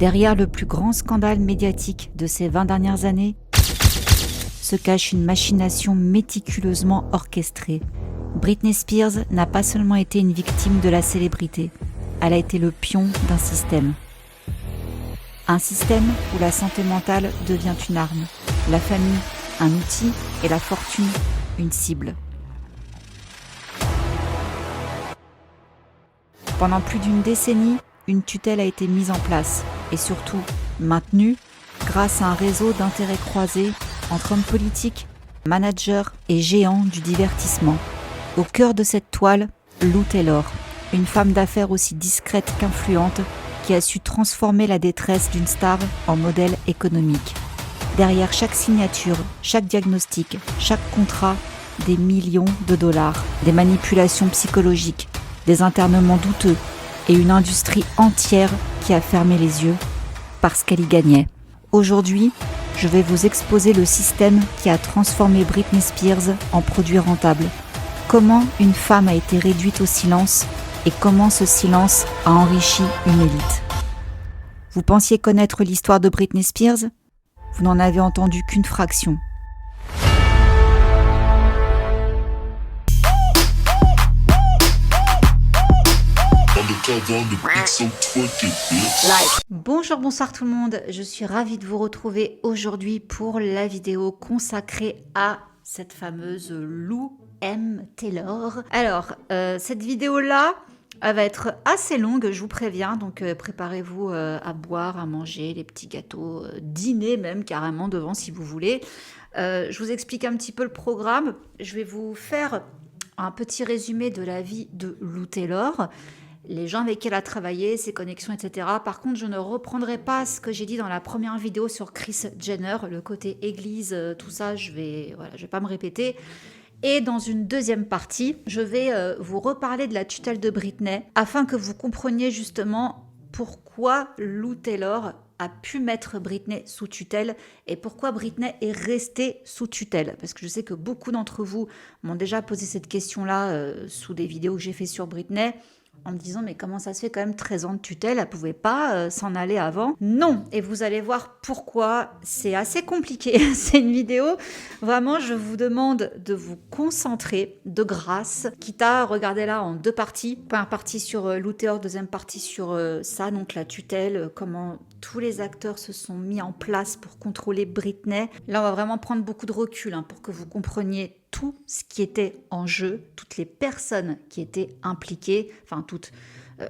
Derrière le plus grand scandale médiatique de ces 20 dernières années se cache une machination méticuleusement orchestrée. Britney Spears n'a pas seulement été une victime de la célébrité, elle a été le pion d'un système. Un système où la santé mentale devient une arme, la famille un outil et la fortune une cible. Pendant plus d'une décennie, une tutelle a été mise en place et surtout maintenue grâce à un réseau d'intérêts croisés entre hommes politiques, managers et géants du divertissement. Au cœur de cette toile, Lou Taylor, une femme d'affaires aussi discrète qu'influente qui a su transformer la détresse d'une star en modèle économique. Derrière chaque signature, chaque diagnostic, chaque contrat, des millions de dollars, des manipulations psychologiques, des internements douteux et une industrie entière qui a fermé les yeux parce qu'elle y gagnait. Aujourd'hui, je vais vous exposer le système qui a transformé Britney Spears en produit rentable. Comment une femme a été réduite au silence et comment ce silence a enrichi une élite. Vous pensiez connaître l'histoire de Britney Spears ? Vous n'en avez entendu qu'une fraction. Bonjour, bonsoir tout le monde, je suis ravie de vous retrouver aujourd'hui pour la vidéo consacrée à cette fameuse Lou M. Taylor. Alors, cette vidéo-là, elle va être assez longue, je vous préviens, donc préparez-vous à boire, à manger, les petits gâteaux, dîner même carrément devant si vous voulez. Je vous explique un petit peu le programme, je vais vous faire un petit résumé de la vie de Lou Taylor, les gens avec qui elle a travaillé, ses connexions, etc. Par contre, je ne reprendrai pas ce que j'ai dit dans la première vidéo sur Kris Jenner, le côté église, tout ça, je vais pas me répéter. Et dans une deuxième partie, je vais vous reparler de la tutelle de Britney afin que vous compreniez justement pourquoi Lou Taylor a pu mettre Britney sous tutelle et pourquoi Britney est restée sous tutelle. Parce que je sais que beaucoup d'entre vous m'ont déjà posé cette question-là sous des vidéos que j'ai fait sur Britney, en me disant mais comment ça se fait quand même 13 ans de tutelle, elle pouvait pas s'en aller avant. Non, et vous allez voir pourquoi, c'est assez compliqué, c'est une vidéo, vraiment je vous demande de vous concentrer de grâce, quitte à regarder là en deux parties, première partie sur Lou Taylor, deuxième partie sur ça, donc la tutelle, comment tous les acteurs se sont mis en place pour contrôler Britney. Là on va vraiment prendre beaucoup de recul pour que vous compreniez tout ce qui était en jeu, toutes les personnes qui étaient impliquées, enfin toutes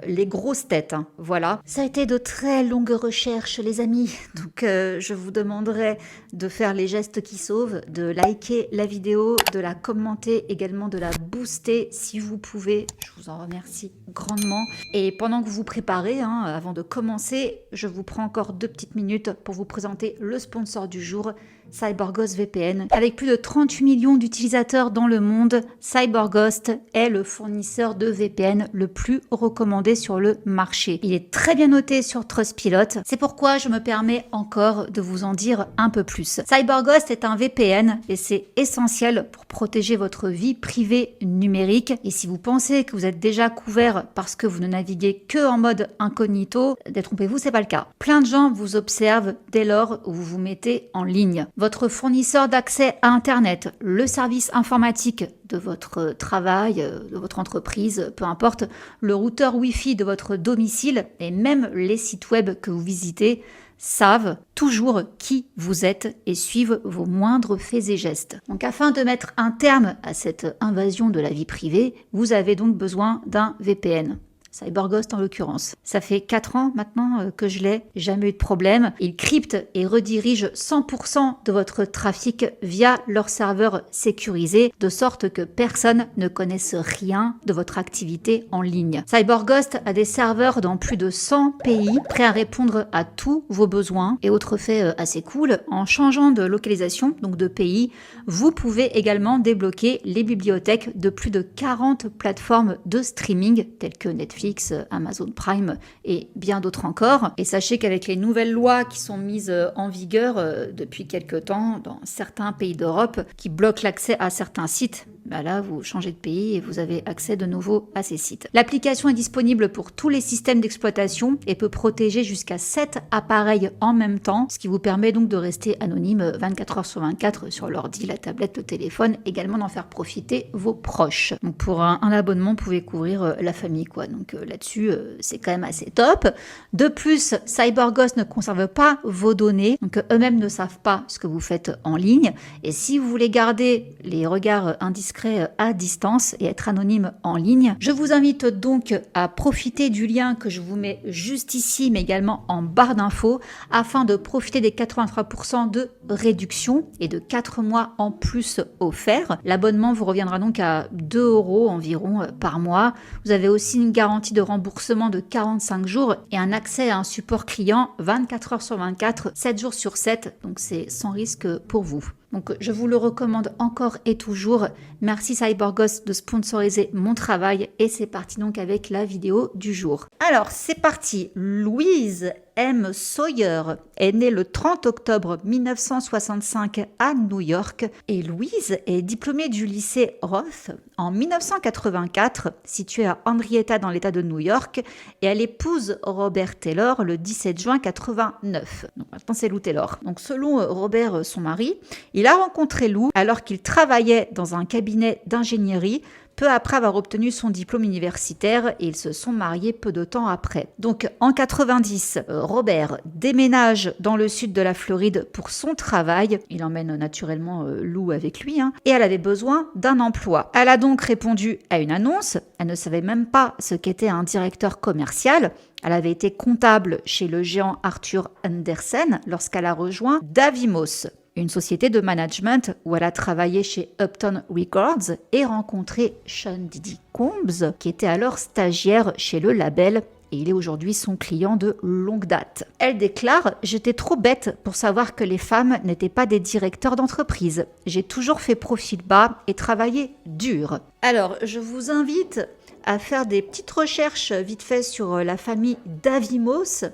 les grosses têtes, voilà. Ça a été de très longues recherches, les amis, donc je vous demanderai de faire les gestes qui sauvent, de liker la vidéo, de la commenter, également de la booster si vous pouvez, je vous en remercie grandement. Et pendant que vous vous préparez, avant de commencer, je vous prends encore 2 petites minutes pour vous présenter le sponsor du jour, CyberGhost VPN. Avec plus de 38 millions d'utilisateurs dans le monde, CyberGhost est le fournisseur de VPN le plus recommandé sur le marché. Il est très bien noté sur Trustpilot. C'est pourquoi je me permets encore de vous en dire un peu plus. CyberGhost est un VPN et c'est essentiel pour protéger votre vie privée numérique. Et si vous pensez que vous êtes déjà couvert parce que vous ne naviguez que en mode incognito, détrompez-vous, c'est pas le cas. Plein de gens vous observent dès lors où vous vous mettez en ligne. Votre fournisseur d'accès à Internet, le service informatique de votre travail, de votre entreprise, peu importe, le routeur Wi-Fi de votre domicile et même les sites web que vous visitez savent toujours qui vous êtes et suivent vos moindres faits et gestes. Donc afin de mettre un terme à cette invasion de la vie privée, vous avez donc besoin d'un VPN. CyberGhost en l'occurrence. Ça fait 4 ans maintenant que je l'ai, jamais eu de problème. Ils cryptent et redirigent 100% de votre trafic via leur serveur sécurisé, de sorte que personne ne connaisse rien de votre activité en ligne. CyberGhost a des serveurs dans plus de 100 pays, prêts à répondre à tous vos besoins. Et autre fait assez cool, en changeant de localisation, donc de pays, vous pouvez également débloquer les bibliothèques de plus de 40 plateformes de streaming, telles que Netflix, Amazon Prime et bien d'autres encore. Et sachez qu'avec les nouvelles lois qui sont mises en vigueur depuis quelques temps dans certains pays d'Europe qui bloquent l'accès à certains sites Bah là, vous changez de pays et vous avez accès de nouveau à ces sites. L'application est disponible pour tous les systèmes d'exploitation et peut protéger jusqu'à 7 appareils en même temps, ce qui vous permet donc de rester anonyme 24 heures sur 24 sur l'ordi, la tablette, le téléphone, également d'en faire profiter vos proches. Donc pour un abonnement, vous pouvez couvrir la famille, quoi. Donc là-dessus, c'est quand même assez top. De plus, CyberGhost ne conserve pas vos données, donc eux-mêmes ne savent pas ce que vous faites en ligne. Et si vous voulez garder les regards indiscrets à distance et être anonyme en ligne, je vous invite donc à profiter du lien que je vous mets juste ici, mais également en barre d'infos, afin de profiter des 83% de réduction et de 4 mois en plus offerts. L'abonnement vous reviendra donc à 2 € environ par mois. Vous avez aussi une garantie de remboursement de 45 jours et un accès à un support client 24 heures sur 24, 7 jours sur 7, donc c'est sans risque pour vous. Donc je vous le recommande encore et toujours. Merci CyberGhost de sponsoriser mon travail et c'est parti donc avec la vidéo du jour. Alors c'est parti. Louise M. Sawyer est née le 30 octobre 1965 à New York et Louise est diplômée du lycée Roth en 1984, situé à Henrietta dans l'état de New York, et elle épouse Robert Taylor le 17 juin 89. Donc maintenant c'est Lou Taylor. Donc selon Robert, son mari, il a rencontré Lou alors qu'il travaillait dans un cabinet d'ingénierie peu après avoir obtenu son diplôme universitaire et ils se sont mariés peu de temps après. Donc en 90, Robert déménage dans le sud de la Floride pour son travail. Il emmène naturellement Lou avec lui et elle avait besoin d'un emploi. Elle a donc répondu à une annonce. Elle ne savait même pas ce qu'était un directeur commercial. Elle avait été comptable chez le géant Arthur Andersen lorsqu'elle a rejoint Davimos, une société de management où elle a travaillé chez Upton Records et rencontré Sean Diddy Combs, qui était alors stagiaire chez le label et il est aujourd'hui son client de longue date. Elle déclare « J'étais trop bête pour savoir que les femmes n'étaient pas des directeurs d'entreprise. J'ai toujours fait profil bas et travaillé dur. » Alors, je vous invite à faire des petites recherches vite fait sur la famille Davimos,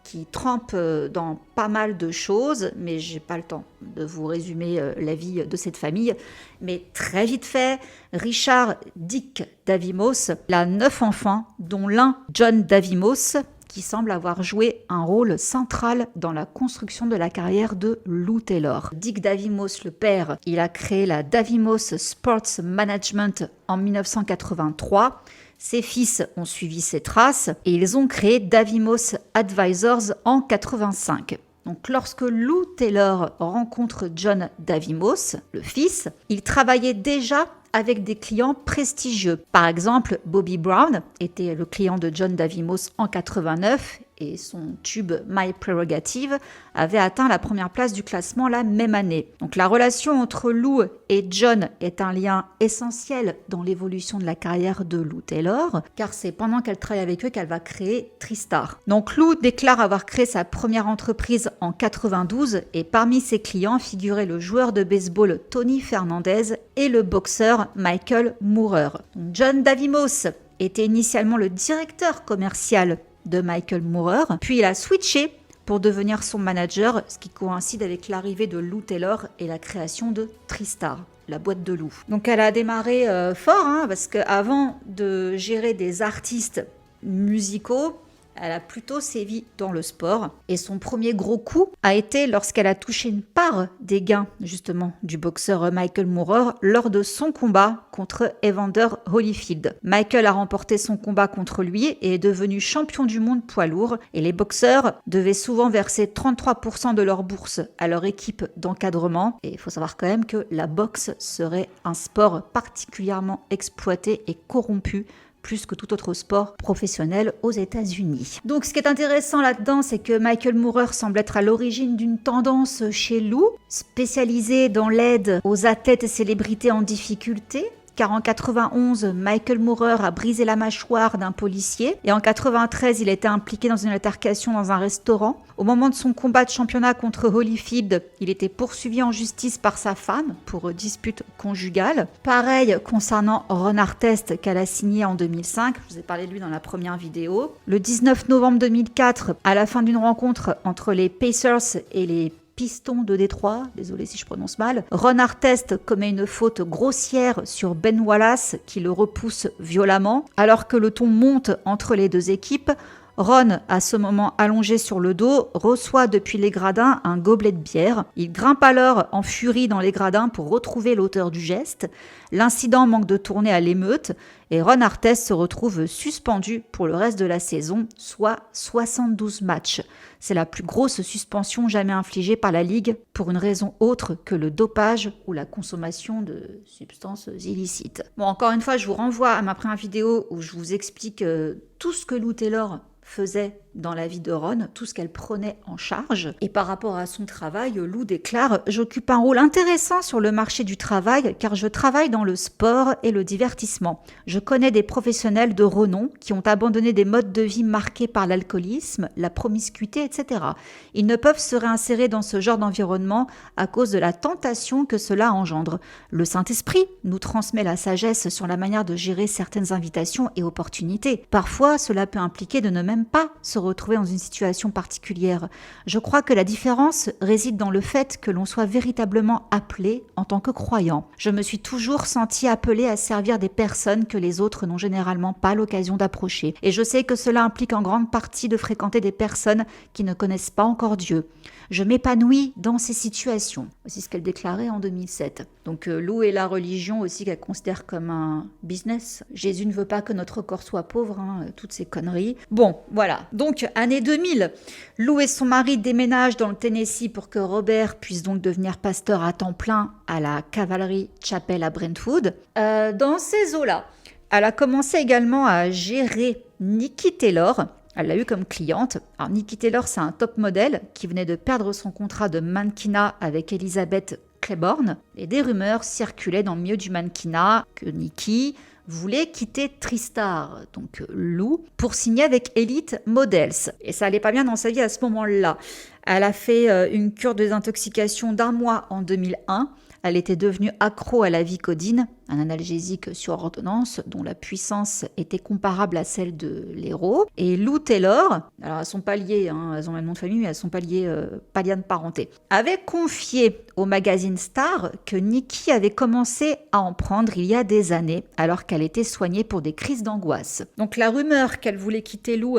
qui trempe dans pas mal de choses, mais j'ai pas le temps de vous résumer la vie de cette famille. Mais très vite fait, Richard Dick Davimos, il a 9 enfants, dont l'un, John Davimos, qui semble avoir joué un rôle central dans la construction de la carrière de Lou Taylor. Dick Davimos, le père, il a créé la Davimos Sports Management en 1983. Ses fils ont suivi ses traces et ils ont créé Davimos Advisors en 85. Donc lorsque Lou Taylor rencontre John Davimos, le fils, il travaillait déjà avec des clients prestigieux. Par exemple, Bobby Brown était le client de John Davimos en 89 et son tube My Prerogative avait atteint la première place du classement la même année. Donc la relation entre Lou et John est un lien essentiel dans l'évolution de la carrière de Lou Taylor, car c'est pendant qu'elle travaille avec eux qu'elle va créer Tristar. Donc Lou déclare avoir créé sa première entreprise en 92 et parmi ses clients figuraient le joueur de baseball Tony Fernandez et le boxeur Michael Moorer. Donc John Davimos était initialement le directeur commercial de Michael Moorer, puis il a switché pour devenir son manager, ce qui coïncide avec l'arrivée de Lou Taylor et la création de Tristar, la boîte de Lou. Donc elle a démarré fort, parce qu'avant de gérer des artistes musicaux, elle a plutôt sévi dans le sport. Et son premier gros coup a été lorsqu'elle a touché une part des gains, justement, du boxeur Michael Moorer lors de son combat contre Evander Holyfield. Michael a remporté son combat contre lui et est devenu champion du monde poids lourd. Et les boxeurs devaient souvent verser 33% de leur bourse à leur équipe d'encadrement. Et il faut savoir quand même que la boxe serait un sport particulièrement exploité et corrompu, plus que tout autre sport professionnel aux États-Unis. Donc ce qui est intéressant là-dedans, c'est que Michael Moorer semble être à l'origine d'une tendance chez Lou, spécialisée dans l'aide aux athlètes et célébrités en difficulté. Car en 91, Michael Moorer a brisé la mâchoire d'un policier et en 93, il était impliqué dans une altercation dans un restaurant. Au moment de son combat de championnat contre Holyfield, il était poursuivi en justice par sa femme pour dispute conjugale. Pareil concernant Ron Artest qu'elle a signé en 2005, je vous ai parlé de lui dans la première vidéo. Le 19 novembre 2004, à la fin d'une rencontre entre les Pacers et les Pistons de Détroit, désolé si je prononce mal. Ron Artest commet une faute grossière sur Ben Wallace qui le repousse violemment. Alors que le ton monte entre les deux équipes, Ron, à ce moment allongé sur le dos, reçoit depuis les gradins un gobelet de bière. Il grimpe alors en furie dans les gradins pour retrouver l'auteur du geste. L'incident manque de tourner à l'émeute et Ron Artest se retrouve suspendu pour le reste de la saison, soit 72 matchs. C'est la plus grosse suspension jamais infligée par la Ligue pour une raison autre que le dopage ou la consommation de substances illicites. Bon, encore une fois, je vous renvoie à ma première vidéo où je vous explique tout ce que Lou Taylor faisait dans la vie de Ron, tout ce qu'elle prenait en charge. Et par rapport à son travail, Lou déclare « J'occupe un rôle intéressant sur le marché du travail car je travaille dans le sport et le divertissement. Je connais des professionnels de renom qui ont abandonné des modes de vie marqués par l'alcoolisme, la promiscuité, etc. Ils ne peuvent se réinsérer dans ce genre d'environnement à cause de la tentation que cela engendre. Le Saint-Esprit nous transmet la sagesse sur la manière de gérer certaines invitations et opportunités. Parfois, cela peut impliquer de ne même pas se retrouver dans une situation particulière. Je crois que la différence réside dans le fait que l'on soit véritablement appelé en tant que croyant. Je me suis toujours senti appelé à servir des personnes que les autres n'ont généralement pas l'occasion d'approcher. Et je sais que cela implique en grande partie de fréquenter des personnes qui ne connaissent pas encore Dieu. Je m'épanouis dans ces situations. C'est ce qu'elle déclarait en 2007. Donc Lou et la religion aussi qu'elle considère comme un business. Jésus ne veut pas que notre corps soit pauvre, toutes ces conneries. Bon, voilà. Donc, année 2000, Lou et son mari déménagent dans le Tennessee pour que Robert puisse donc devenir pasteur à temps plein à la Calvary Chapel à Brentwood. Dans ces eaux-là, elle a commencé également à gérer Nikki Taylor. Elle l'a eu comme cliente. Alors, Nikki Taylor, c'est un top modèle qui venait de perdre son contrat de mannequinat avec Elizabeth Claiborne. Et des rumeurs circulaient dans le milieu du mannequinat que Nikki voulait quitter Tristar, donc Lou, pour signer avec Elite Models. Et ça allait pas bien dans sa vie à ce moment-là. Elle a fait une cure de désintoxication d'1 mois en 2001. Elle était devenue accro à la Vicodine, un analgésique sur ordonnance dont la puissance était comparable à celle de l'héros. Et Lou Taylor, alors elles sont pas liées, elles ont le même nom de famille, mais elles sont pas liées, pas liées de parenté, avait confié au magazine Star que Nikki avait commencé à en prendre il y a des années, alors qu'elle était soignée pour des crises d'angoisse. Donc la rumeur qu'elle voulait quitter Lou,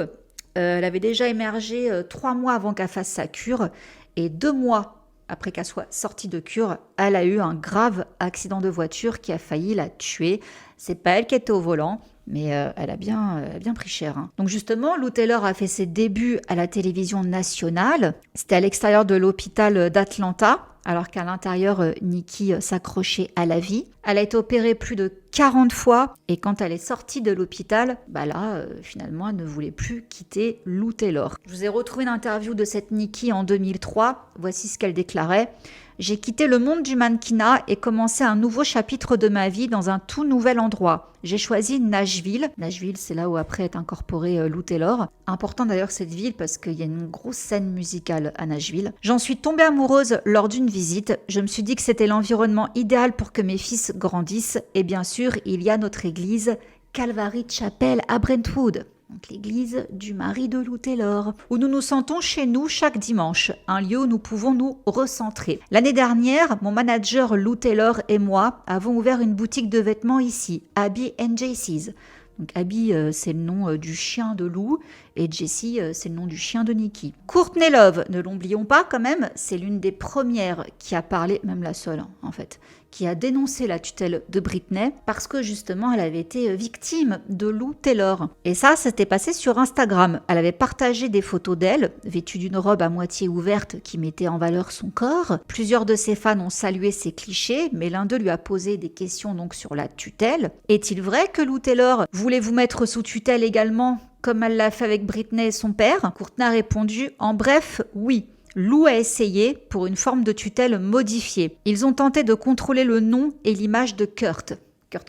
elle avait déjà émergé 3 mois avant qu'elle fasse sa cure, et 2 mois après qu'elle soit sortie de cure, elle a eu un grave accident de voiture qui a failli la tuer. C'est pas elle qui était au volant, mais elle a bien pris cher. Donc justement, Lou Taylor a fait ses débuts à la télévision nationale. C'était à l'extérieur de l'hôpital d'Atlanta, alors qu'à l'intérieur, Nikki s'accrochait à la vie. Elle a été opérée plus de 40 fois et quand elle est sortie de l'hôpital, finalement, elle ne voulait plus quitter Lou Taylor. Je vous ai retrouvé une interview de cette Nikki en 2003. Voici ce qu'elle déclarait. « J'ai quitté le monde du mannequinat et commencé un nouveau chapitre de ma vie dans un tout nouvel endroit. J'ai choisi Nashville. Nashville, c'est là où après est incorporé Lou Taylor. Important d'ailleurs cette ville parce qu'il y a une grosse scène musicale à Nashville. J'en suis tombée amoureuse lors d'une visite. Je me suis dit que c'était l'environnement idéal pour que mes fils grandissent. Et bien sûr, il y a notre église Calvary Chapel à Brentwood. Donc l'église du mari de Lou Taylor, où nous nous sentons chez nous chaque dimanche, un lieu où nous pouvons nous recentrer. L'année dernière, mon manager Lou Taylor et moi avons ouvert une boutique de vêtements ici, Abby & Jesse's. Donc Abby, c'est le nom du chien de Lou, et Jessie, c'est le nom du chien de Nikki. Courtney Love, ne l'oublions pas quand même, c'est l'une des premières qui a parlé, même la seule en fait, qui a dénoncé la tutelle de Britney parce que justement elle avait été victime de Lou Taylor. Et ça, s'était passé sur Instagram. Elle avait partagé des photos d'elle, vêtue d'une robe à moitié ouverte qui mettait en valeur son corps. Plusieurs de ses fans ont salué ces clichés, mais l'un d'eux lui a posé des questions donc sur la tutelle. Est-il vrai que Lou Taylor voulait vous mettre sous tutelle également, comme elle l'a fait avec Britney et son père? Courtney a répondu, en bref, oui. Lou a essayé pour une forme de tutelle modifiée. Ils ont tenté de contrôler le nom et l'image de Kurt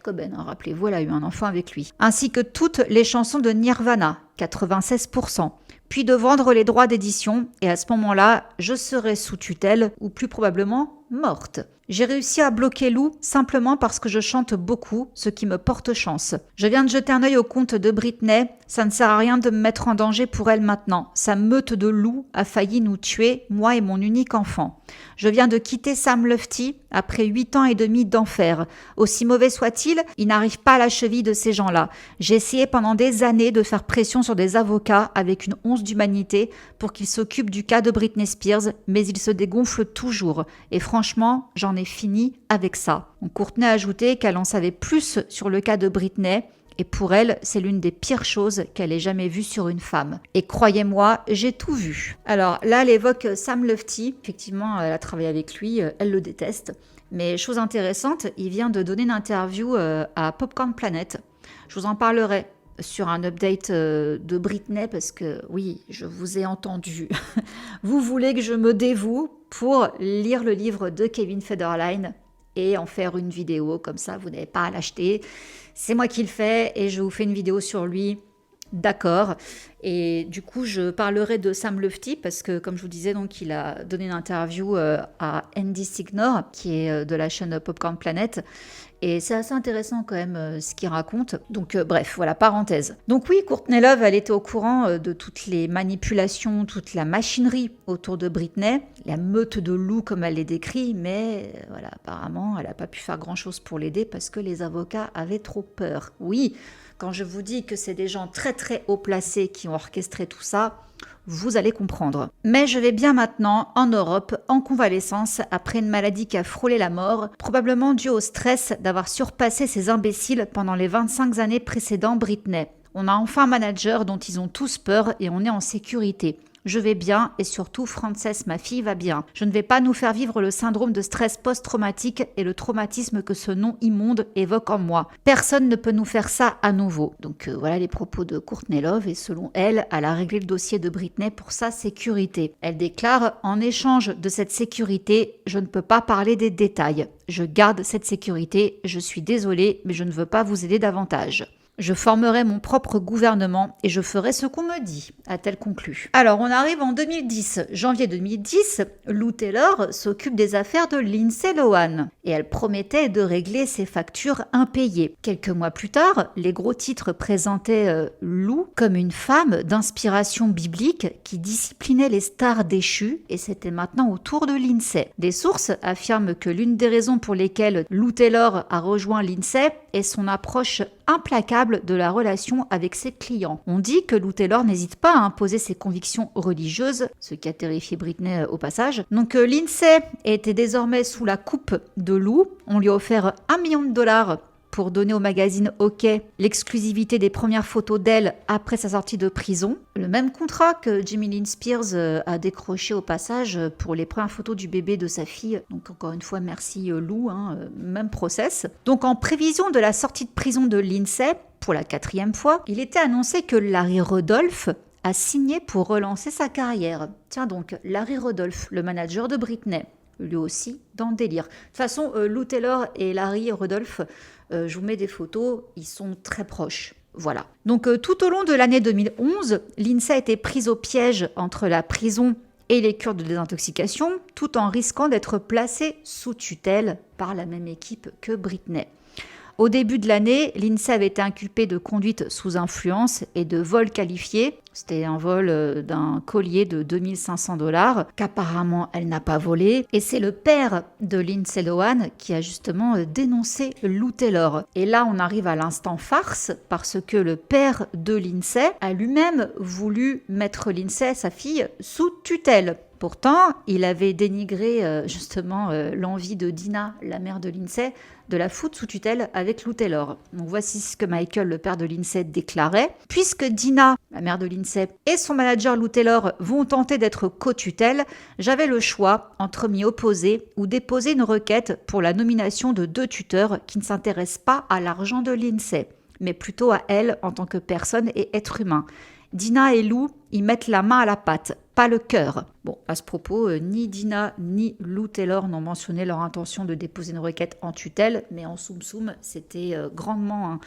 Cobain, rappelez-vous, elle a eu un enfant avec lui. Ainsi que toutes les chansons de Nirvana, 96%. Puis de vendre les droits d'édition, et à ce moment-là, je serai sous tutelle, ou plus probablement morte. J'ai réussi à bloquer Lou simplement parce que je chante beaucoup, ce qui me porte chance. Je viens de jeter un œil au compte de Britney. Ça ne sert à rien de me mettre en danger pour elle maintenant. Sa meute de loups a failli nous tuer, moi et mon unique enfant. Je viens de quitter Sam Lutfi après 8 ans et demi d'enfer. Aussi mauvais soit-il, il n'arrive pas à la cheville de ces gens-là. J'ai essayé pendant des années de faire pression sur des avocats avec une once d'humanité pour qu'ils s'occupent du cas de Britney Spears, mais ils se dégonflent toujours. Et franchement, j'en ai fini avec ça. Courtney a ajouté qu'elle en savait plus sur le cas de Britney. Et pour elle, c'est l'une des pires choses qu'elle ait jamais vues sur une femme. Et croyez-moi, j'ai tout vu. Alors là, elle évoque Sam Lutfi. Effectivement, elle a travaillé avec lui, elle le déteste. Mais chose intéressante, il vient de donner une interview à Popcorn Planet. Je vous en parlerai sur un update de Britney parce que oui, je vous ai entendu. Vous voulez que je me dévoue pour lire le livre de Kevin Federline et en faire une vidéo, comme ça vous n'avez pas à l'acheter. C'est moi qui le fais et je vous fais une vidéo sur lui. D'accord. Et du coup, je parlerai de Sam Lutfi parce que, comme je vous disais, donc, il a donné une interview à Andy Signor, qui est de la chaîne Popcorn Planet. Et c'est assez intéressant quand même ce qu'il raconte. Donc bref, voilà, parenthèse. Donc oui, Courtney Love, elle était au courant de toutes les manipulations, toute la machinerie autour de Britney, la meute de loups comme elle les décrit, mais voilà, apparemment, elle n'a pas pu faire grand-chose pour l'aider parce que les avocats avaient trop peur. Oui, quand je vous dis que c'est des gens très très haut placés qui ont orchestré tout ça, vous allez comprendre. Mais je vais bien maintenant en Europe, en convalescence, après une maladie qui a frôlé la mort, probablement due au stress d'avoir surpassé ces imbéciles pendant les 25 années précédentes Britney. On a enfin un manager dont ils ont tous peur et on est en sécurité. Je vais bien et surtout Frances, ma fille, va bien. Je ne vais pas nous faire vivre le syndrome de stress post-traumatique et le traumatisme que ce nom immonde évoque en moi. Personne ne peut nous faire ça à nouveau. Donc voilà les propos de Courtney Love et selon elle, elle a réglé le dossier de Britney pour sa sécurité. Elle déclare « En échange de cette sécurité, je ne peux pas parler des détails. Je garde cette sécurité, je suis désolée, mais je ne veux pas vous aider davantage. » Je formerai mon propre gouvernement et je ferai ce qu'on me dit, a-t-elle conclu. Alors, on arrive en 2010. Janvier 2010, Lou Taylor s'occupe des affaires de Lindsay Lohan et elle promettait de régler ses factures impayées. Quelques mois plus tard, les gros titres présentaient Lou comme une femme d'inspiration biblique qui disciplinait les stars déchues et c'était maintenant au tour de Lindsay. Des sources affirment que l'une des raisons pour lesquelles Lou Taylor a rejoint Lindsay est son approche implacable de la relation avec ses clients. On dit que Lou Taylor n'hésite pas à imposer ses convictions religieuses, ce qui a terrifié Britney au passage. Donc Lindsay était désormais sous la coupe de Lou. On lui a offert $1 million pour donner au magazine OK l'exclusivité des premières photos d'elle après sa sortie de prison. Le même contrat que Jamie Lynn Spears a décroché au passage pour les premières photos du bébé de sa fille. Donc encore une fois, merci Lou, même process. Donc en prévision de la sortie de prison de Lindsay, pour la 4e fois, il était annoncé que Larry Rudolph a signé pour relancer sa carrière. Tiens donc, Larry Rudolph, le manager de Britney, lui aussi dans le délire. De toute façon, Lou Taylor et Larry Rudolph, je vous mets des photos, ils sont très proches. Voilà. Donc tout au long de l'année 2011, Lindsay a été prise au piège entre la prison et les cures de désintoxication, tout en risquant d'être placée sous tutelle par la même équipe que Britney. Au début de l'année, Lindsay avait été inculpée de conduite sous influence et de vol qualifié. C'était un vol d'un collier de $2500 qu'apparemment elle n'a pas volé. Et c'est le père de Lindsay Lohan qui a justement dénoncé Lou Taylor. Et là, on arrive à l'instant farce parce que le père de Lindsay a lui-même voulu mettre Lindsay, sa fille, sous tutelle. Pourtant, il avait dénigré justement l'envie de Dina, la mère de Lindsay, de la foutre sous tutelle avec Lou Taylor. Donc voici ce que Michael, le père de Lindsay, déclarait. Puisque Dina, la mère de Lindsay, et son manager Lou Taylor vont tenter d'être co-tutelle, j'avais le choix entre m'y opposer ou déposer une requête pour la nomination de 2 tuteurs qui ne s'intéressent pas à l'argent de Lindsay, mais plutôt à elle en tant que personne et être humain. Dina et Lou y mettent la main à la pâte. pas le cœur. Bon, à ce propos, ni Dina ni Lou Taylor n'ont mentionné leur intention de déposer une requête en tutelle, mais en soum-soum, c'était grandement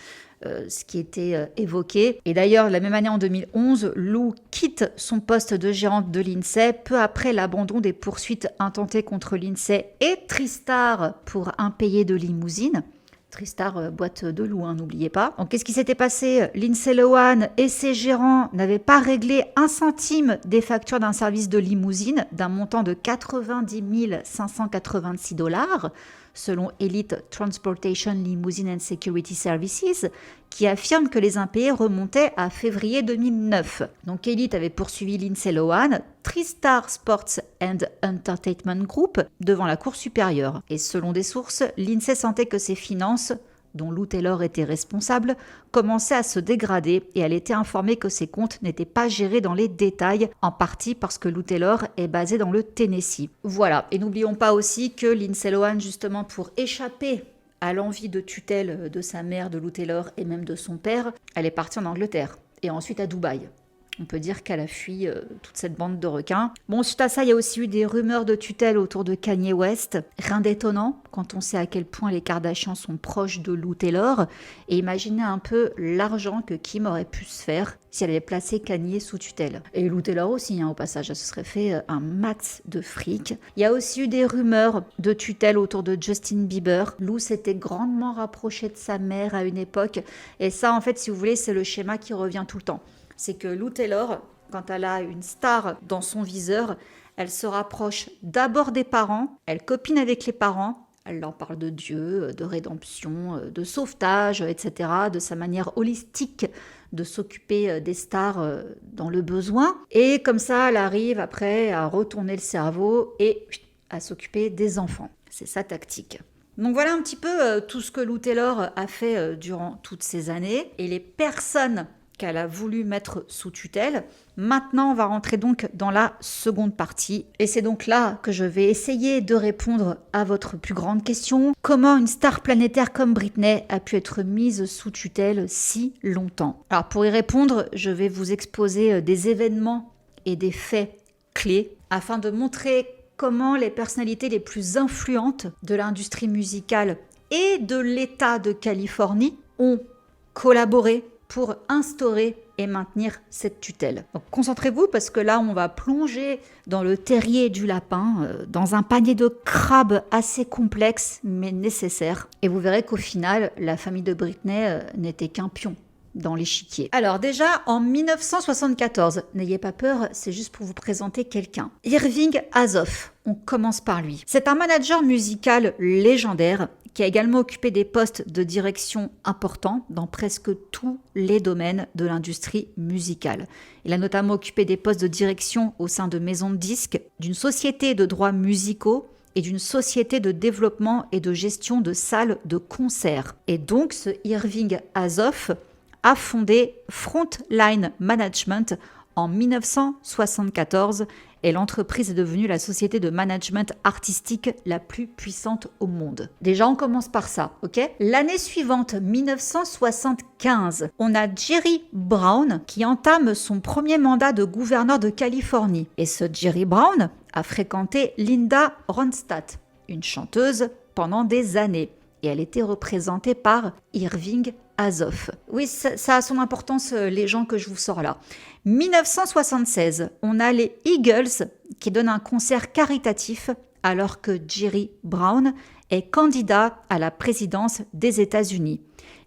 ce qui était évoqué. Et d'ailleurs, la même année, en 2011, Lou quitte son poste de gérante de l'INSEE peu après l'abandon des poursuites intentées contre l'INSEE et Tristar pour impayé de limousine. Tristar, boîte de Lou, n'oubliez pas. Donc, qu'est-ce qui s'était passé? Lindsay Lohan et ses gérants n'avaient pas réglé un centime des factures d'un service de limousine d'un montant de 90 586 $, selon Elite Transportation Limousine and Security Services, qui affirme que les impayés remontaient à février 2009. Donc Elite avait poursuivi Lindsay Lohan, Tristar Sports and Entertainment Group, devant la Cour supérieure. Et selon des sources, Lindsay sentait que ses finances, dont Lou Taylor était responsable, commençaient à se dégrader et elle était informée que ses comptes n'étaient pas gérés dans les détails, en partie parce que Lou Taylor est basée dans le Tennessee. Voilà, et n'oublions pas aussi que Lindsay Lohan, justement pour échapper à l'envie de tutelle de sa mère, de Lou Taylor et même de son père, elle est partie en Angleterre et ensuite à Dubaï. On peut dire qu'elle a fui toute cette bande de requins. Bon, suite à ça, il y a aussi eu des rumeurs de tutelle autour de Kanye West. Rien d'étonnant quand on sait à quel point les Kardashians sont proches de Lou Taylor. Et imaginez un peu l'argent que Kim aurait pu se faire si elle avait placé Kanye sous tutelle. Et Lou Taylor aussi, au passage, elle se serait fait un max de fric. Il y a aussi eu des rumeurs de tutelle autour de Justin Bieber. Lou s'était grandement rapprochée de sa mère à une époque. Et ça, en fait, si vous voulez, c'est le schéma qui revient tout le temps. C'est que Lou Taylor, quand elle a une star dans son viseur, elle se rapproche d'abord des parents, elle copine avec les parents, elle leur parle de Dieu, de rédemption, de sauvetage, etc., de sa manière holistique de s'occuper des stars dans le besoin. Et comme ça, elle arrive après à retourner le cerveau et à s'occuper des enfants. C'est sa tactique. Donc voilà un petit peu tout ce que Lou Taylor a fait durant toutes ces années. Et les personnes qu'elle a voulu mettre sous tutelle. Maintenant, on va rentrer donc dans la seconde partie. Et c'est donc là que je vais essayer de répondre à votre plus grande question. Comment une star planétaire comme Britney a pu être mise sous tutelle si longtemps? Alors pour y répondre, je vais vous exposer des événements et des faits clés afin de montrer comment les personnalités les plus influentes de l'industrie musicale et de l'État de Californie ont collaboré pour instaurer et maintenir cette tutelle. Donc concentrez-vous parce que là on va plonger dans le terrier du lapin, dans un panier de crabes assez complexe mais nécessaire. Et vous verrez qu'au final, la famille de Britney n'était qu'un pion dans l'échiquier. Alors déjà, en 1974, n'ayez pas peur, c'est juste pour vous présenter quelqu'un. Irving Azoff, on commence par lui. C'est un manager musical légendaire qui a également occupé des postes de direction importants dans presque tous les domaines de l'industrie musicale. Il a notamment occupé des postes de direction au sein de maisons de disques, d'une société de droits musicaux et d'une société de développement et de gestion de salles de concert. Et donc, ce Irving Azoff a fondé Frontline Management en 1974 et l'entreprise est devenue la société de management artistique la plus puissante au monde. Déjà, on commence par ça, ok? L'année suivante, 1975, on a Jerry Brown qui entame son premier mandat de gouverneur de Californie. Et ce Jerry Brown a fréquenté Linda Ronstadt, une chanteuse, pendant des années. Et elle était représentée par Irving Azoff. Oui, ça a son importance, les gens que je vous sors là. 1976, on a les Eagles qui donnent un concert caritatif alors que Jerry Brown est candidat à la présidence des États-Unis.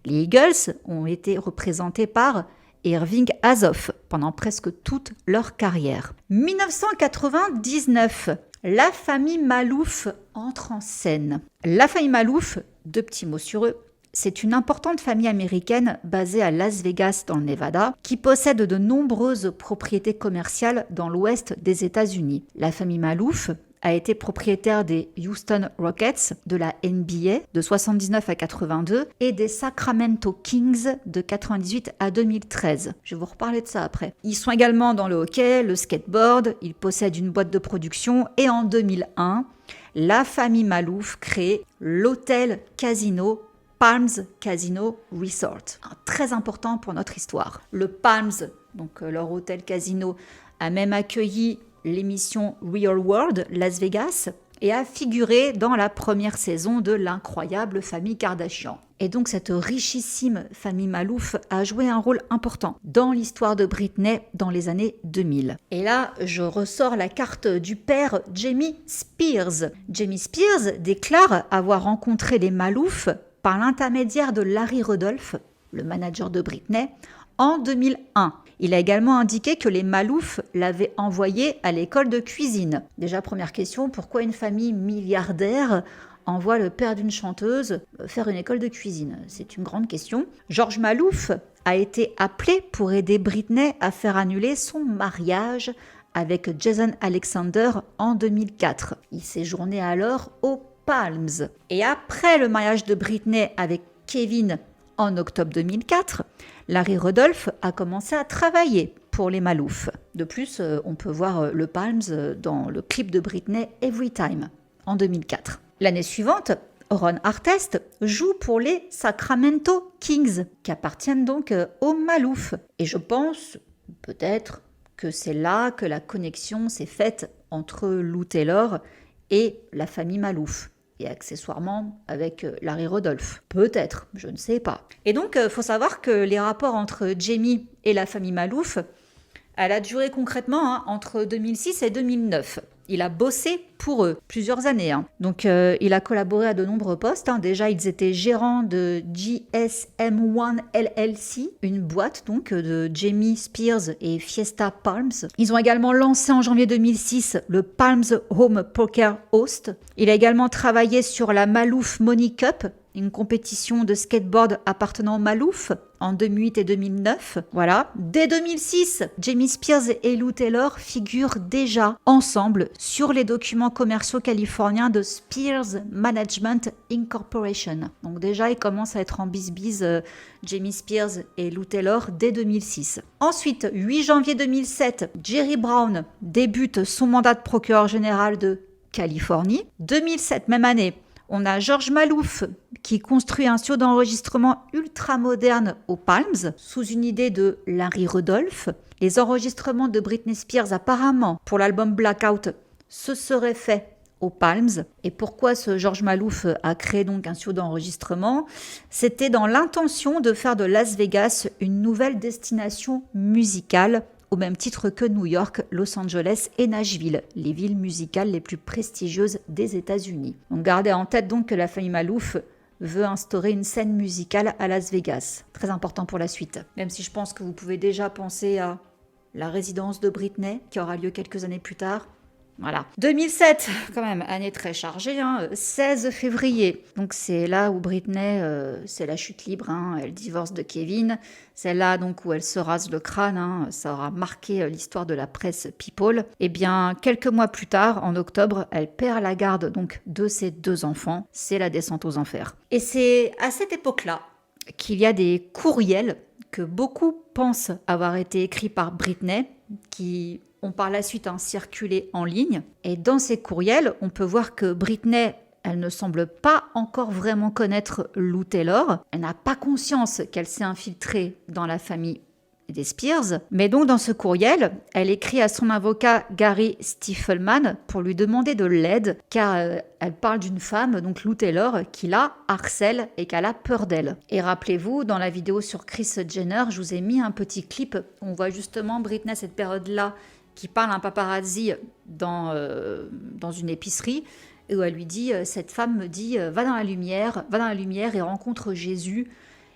Les Eagles ont été représentés par Irving Azoff pendant presque toute leur carrière. 1999, la famille Malouf entre en scène. La famille Malouf, deux petits mots sur eux, c'est une importante famille américaine basée à Las Vegas dans le Nevada qui possède de nombreuses propriétés commerciales dans l'ouest des États-Unis. La famille Malouf a été propriétaire des Houston Rockets, de la NBA de 79 à 82 et des Sacramento Kings de 98 à 2013. Je vais vous reparler de ça après. Ils sont également dans le hockey, le skateboard, ils possèdent une boîte de production et en 2001, la famille Malouf crée l'hôtel casino Palms Casino Resort, très important pour notre histoire. Le Palms, donc leur hôtel casino, a même accueilli l'émission Real World Las Vegas et a figuré dans la première saison de l'incroyable famille Kardashian. Et donc cette richissime famille Malouf a joué un rôle important dans l'histoire de Britney dans les années 2000. Et là, je ressors la carte du père Jamie Spears. Jamie Spears déclare avoir rencontré les Malouf par l'intermédiaire de Larry Rudolph, le manager de Britney, en 2001. Il a également indiqué que les Malouf l'avaient envoyé à l'école de cuisine. Déjà, première question, pourquoi une famille milliardaire envoie le père d'une chanteuse faire une école de cuisine? C'est une grande question. George Malouf a été appelé pour aider Britney à faire annuler son mariage avec Jason Alexander en 2004. Il séjournait alors aux Palms. Et après le mariage de Britney avec Kevin en octobre 2004, Larry Rudolph a commencé à travailler pour les Malouf. De plus, on peut voir le Palms dans le clip de Britney Every Time en 2004. L'année suivante, Ron Artest joue pour les Sacramento Kings, qui appartiennent donc aux Malouf. Et je pense peut-être que c'est là que la connexion s'est faite entre Lou Taylor et la famille Malouf. Et accessoirement avec Larry Rudolph. Peut-être, je ne sais pas. Et donc, il faut savoir que les rapports entre Jamie et la famille Malouf, elle a duré concrètement entre 2006 et 2009. Il a bossé pour eux plusieurs années. Donc, il a collaboré à de nombreux postes. Déjà, ils étaient gérants de GSM1 LLC, une boîte donc de Jamie Spears et Fiesta Palms. Ils ont également lancé en janvier 2006 le Palms Home Poker Host. Il a également travaillé sur la Malouf Money Cup, une compétition de skateboard appartenant au Malouf en 2008 et 2009. Voilà. Dès 2006, Jamie Spears et Lou Taylor figurent déjà ensemble sur les documents commerciaux californiens de Spears Management Incorporation. Donc déjà, ils commencent à être en bisbise, Jamie Spears et Lou Taylor, dès 2006. Ensuite, 8 janvier 2007, Jerry Brown débute son mandat de procureur général de Californie. 2007, même année, on a George Malouf qui construit un studio d'enregistrement ultra moderne aux Palms sous une idée de Larry Rudolph. Les enregistrements de Britney Spears apparemment pour l'album Blackout se seraient faits aux Palms. Et pourquoi ce George Malouf a créé donc un studio d'enregistrement? C'était dans l'intention de faire de Las Vegas une nouvelle destination musicale au même titre que New York, Los Angeles et Nashville, les villes musicales les plus prestigieuses des États-Unis. Donc gardez en tête donc que la famille Malouf veut instaurer une scène musicale à Las Vegas. Très important pour la suite. Même si je pense que vous pouvez déjà penser à la résidence de Britney, qui aura lieu quelques années plus tard. Voilà. 2007, quand même, année très chargée, 16 février. Donc c'est là où Britney, c'est la chute libre, elle divorce de Kevin. C'est là donc où elle se rase le crâne, ça aura marqué l'histoire de la presse People. Et bien, quelques mois plus tard, en octobre, elle perd la garde donc de ses 2 enfants. C'est la descente aux enfers. Et c'est à cette époque-là qu'il y a des courriels que beaucoup pensent avoir été écrits par Britney, qui ont par la suite circulé en ligne. Et dans ces courriels, on peut voir que Britney, elle ne semble pas encore vraiment connaître Lou Taylor. Elle n'a pas conscience qu'elle s'est infiltrée dans la famille des Spears. Mais donc dans ce courriel, elle écrit à son avocat Gary Stiefelman pour lui demander de l'aide, car elle parle d'une femme, donc Lou Taylor, qui la harcèle et qu'elle a peur d'elle. Et rappelez-vous, dans la vidéo sur Kris Jenner, je vous ai mis un petit clip où on voit justement Britney à cette période-là qui parle à un paparazzi dans une épicerie, et où elle lui dit, cette femme me dit, va dans la lumière et rencontre Jésus.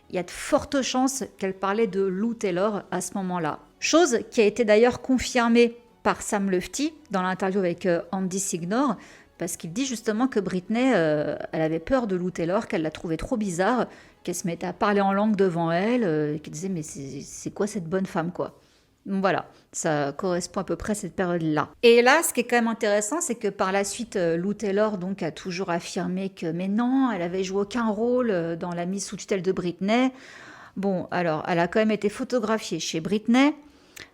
Il y a de fortes chances qu'elle parlait de Lou Taylor à ce moment-là. Chose qui a été d'ailleurs confirmée par Sam Lutfi dans l'interview avec Andy Signor, parce qu'il dit justement que Britney, elle avait peur de Lou Taylor, qu'elle la trouvait trop bizarre, qu'elle se mettait à parler en langue devant elle, qu'elle disait mais c'est quoi cette bonne femme quoi. Donc voilà, ça correspond à peu près à cette période-là. Et là, ce qui est quand même intéressant, c'est que par la suite, Lou Taylor donc, a toujours affirmé que mais non, elle avait joué aucun rôle dans la mise sous tutelle de Britney. Bon, alors, elle a quand même été photographiée chez Britney.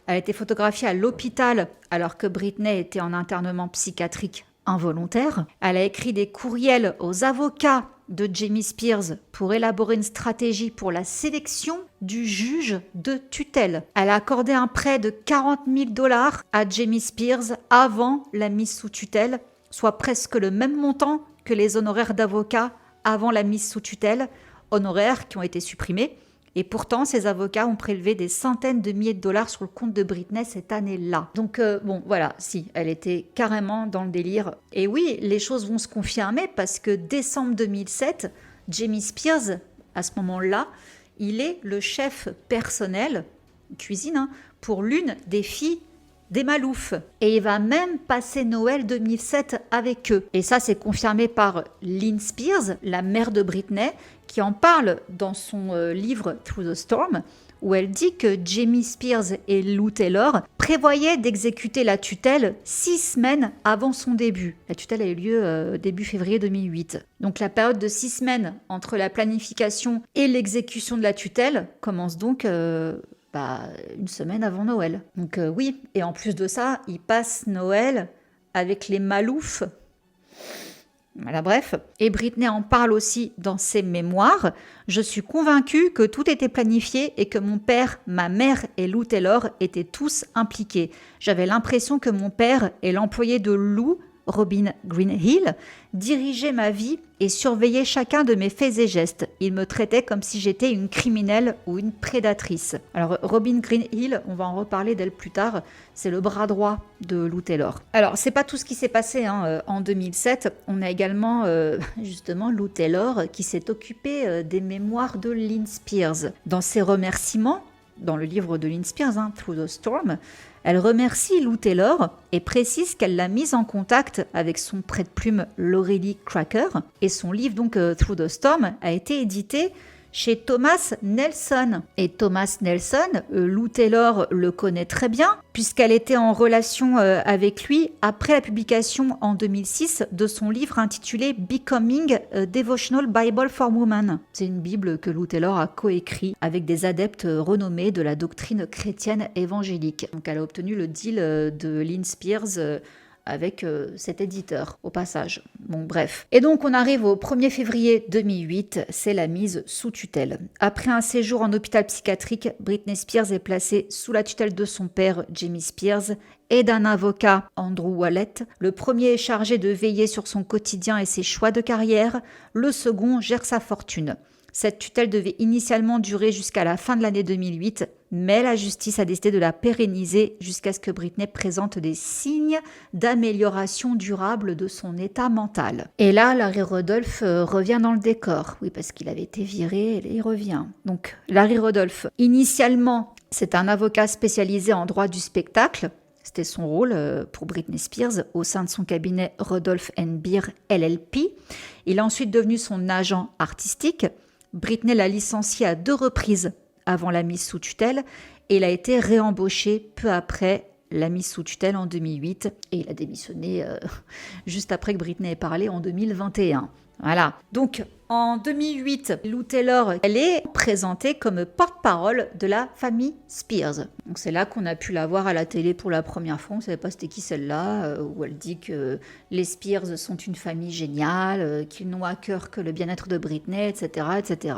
Elle a été photographiée à l'hôpital alors que Britney était en internement psychiatrique involontaire. Elle a écrit des courriels aux avocats de Jamie Spears pour élaborer une stratégie pour la sélection du juge de tutelle. Elle a accordé un prêt de 40 000 $ à Jamie Spears avant la mise sous tutelle, soit presque le même montant que les honoraires d'avocat avant la mise sous tutelle, honoraires qui ont été supprimés. Et pourtant, ces avocats ont prélevé des centaines de milliers de dollars sur le compte de Britney cette année-là. Donc bon, voilà, si, elle était carrément dans le délire. Et oui, les choses vont se confirmer parce que décembre 2007, Jamie Spears, à ce moment-là, il est le chef personnel, cuisine, pour l'une des filles des Malouf. Et il va même passer Noël 2007 avec eux. Et ça, c'est confirmé par Lynn Spears, la mère de Britney, qui en parle dans son livre Through the Storm, où elle dit que Jamie Spears et Lou Taylor prévoyaient d'exécuter la tutelle 6 semaines avant son début. La tutelle a eu lieu début février 2008. Donc la période de 6 semaines entre la planification et l'exécution de la tutelle commence donc une semaine avant Noël. Donc oui, et en plus de ça, ils passent Noël avec les Malouf. Voilà, bref. Et Britney en parle aussi dans ses mémoires. Je suis convaincue que tout était planifié et que mon père, ma mère et Lou Taylor étaient tous impliqués. J'avais l'impression que mon père et l'employé de Lou, Robin Greenhill, dirigeait ma vie et surveillait chacun de mes faits et gestes. Il me traitait comme si j'étais une criminelle ou une prédatrice. Alors Robin Greenhill, on va en reparler d'elle plus tard, c'est le bras droit de Lou Taylor. Alors c'est pas tout ce qui s'est passé en 2007, on a également justement Lou Taylor qui s'est occupée des mémoires de Lynn Spears. Dans ses remerciements, dans le livre de Lynn Spears, Through the Storm, elle remercie Lou Taylor et précise qu'elle l'a mise en contact avec son prête-plume Laurelie Cracker. Et son livre, donc Through the Storm, a été édité chez Thomas Nelson. Et Thomas Nelson, Lou Taylor le connaît très bien, puisqu'elle était en relation avec lui après la publication en 2006 de son livre intitulé Becoming a Devotional Bible for Women. C'est une Bible que Lou Taylor a coécrit avec des adeptes renommés de la doctrine chrétienne évangélique. Donc elle a obtenu le deal de Lynn Spears avec cet éditeur, au passage. Bon, bref. Et donc, on arrive au 1er février 2008, c'est la mise sous tutelle. Après un séjour en hôpital psychiatrique, Britney Spears est placée sous la tutelle de son père, Jamie Spears, et d'un avocat, Andrew Wallet. Le premier est chargé de veiller sur son quotidien et ses choix de carrière, le second gère sa fortune. Cette tutelle devait initialement durer jusqu'à la fin de l'année 2008, mais la justice a décidé de la pérenniser jusqu'à ce que Britney présente des signes d'amélioration durable de son état mental. Et là, Larry Rudolph revient dans le décor. Oui, parce qu'il avait été viré, et il revient. Donc, Larry Rudolph, initialement, c'est un avocat spécialisé en droit du spectacle. C'était son rôle pour Britney Spears au sein de son cabinet Rudolph & Beer LLP. Il est ensuite devenu son agent artistique. Britney l'a licencié à 2 reprises avant la mise sous tutelle et il a été réembauché peu après la mise sous tutelle en 2008 et il a démissionné juste après que Britney ait parlé en 2021. Voilà. Donc en 2008, Lou Taylor, elle est présentée comme porte-parole de la famille Spears. Donc c'est là qu'on a pu la voir à la télé pour la première fois. On ne savait pas c'était qui celle-là, où elle dit que les Spears sont une famille géniale, qu'ils n'ont à cœur que le bien-être de Britney, etc., etc.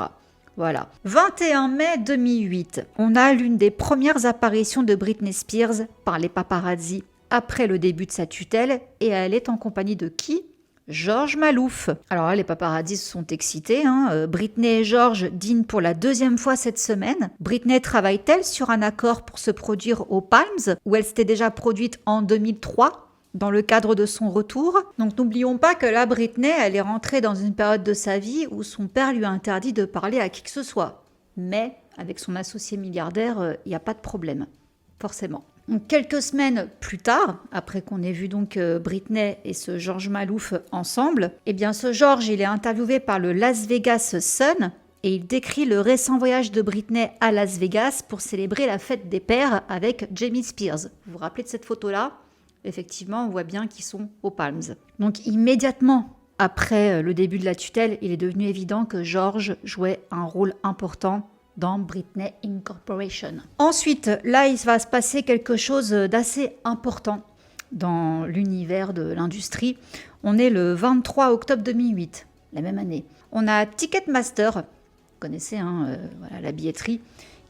Voilà. 21 mai 2008, on a l'une des premières apparitions de Britney Spears par les paparazzi après le début de sa tutelle et elle est en compagnie de qui ? George Malouf. Alors là, les paparazzi se sont excités. Britney et George dînent pour la 2e fois cette semaine. Britney travaille-t-elle sur un accord pour se produire aux Palms, où elle s'était déjà produite en 2003 dans le cadre de son retour. Donc n'oublions pas que là, Britney, elle est rentrée dans une période de sa vie où son père lui a interdit de parler à qui que ce soit. Mais avec son associé milliardaire, il n'y a pas de problème, forcément. Donc, quelques semaines plus tard, après qu'on ait vu donc Britney et ce George Malouf ensemble, eh bien ce George, il est interviewé par le Las Vegas Sun et il décrit le récent voyage de Britney à Las Vegas pour célébrer la fête des pères avec Jamie Spears. Vous vous rappelez de cette photo-là ? Effectivement, on voit bien qu'ils sont aux Palms. Donc immédiatement après le début de la tutelle, il est devenu évident que George jouait un rôle important dans Britney Incorporation. Ensuite, là, il va se passer quelque chose d'assez important dans l'univers de l'industrie. On est le 23 octobre 2008. la même année. On a Ticketmaster, vous connaissez voilà, la billetterie,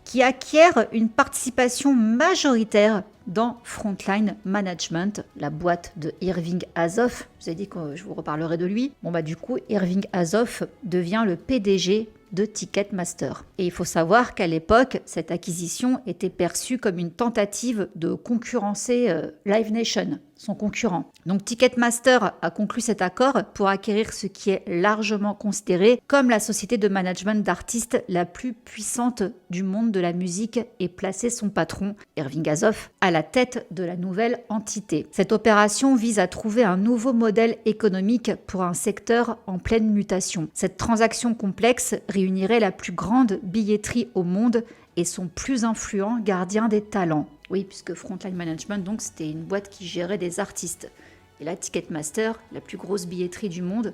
qui acquiert une participation majoritaire dans Frontline Management, la boîte de Irving Azoff. Je vous ai dit que je vous reparlerai de lui. Bon bah du coup, Irving Azoff devient le PDG de Ticketmaster. Et il faut savoir qu'à l'époque, cette acquisition était perçue comme une tentative de concurrencer Live Nation, son concurrent. Donc Ticketmaster a conclu cet accord pour acquérir ce qui est largement considéré comme la société de management d'artistes la plus puissante du monde de la musique et placer son patron, Irving Azoff, à la tête de la nouvelle entité. Cette opération vise à trouver un nouveau modèle économique pour un secteur en pleine mutation. Cette transaction complexe réunirait la plus grande billetterie au monde et son plus influent gardien des talents. Oui, puisque Frontline Management, donc, c'était une boîte qui gérait des artistes. Et là, Ticketmaster, la plus grosse billetterie du monde,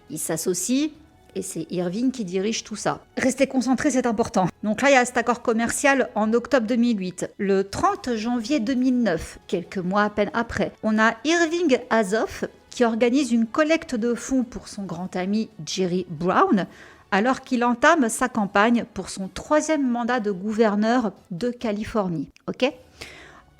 ils s'associent et c'est Irving qui dirige tout ça. Restez concentrés, c'est important. Donc là, il y a cet accord commercial en octobre 2008. Le 30 janvier 2009, quelques mois à peine après, on a Irving Azoff qui organise une collecte de fonds pour son grand ami Jerry Brown, alors qu'il entame sa campagne pour son 3e mandat de gouverneur de Californie. Ok ?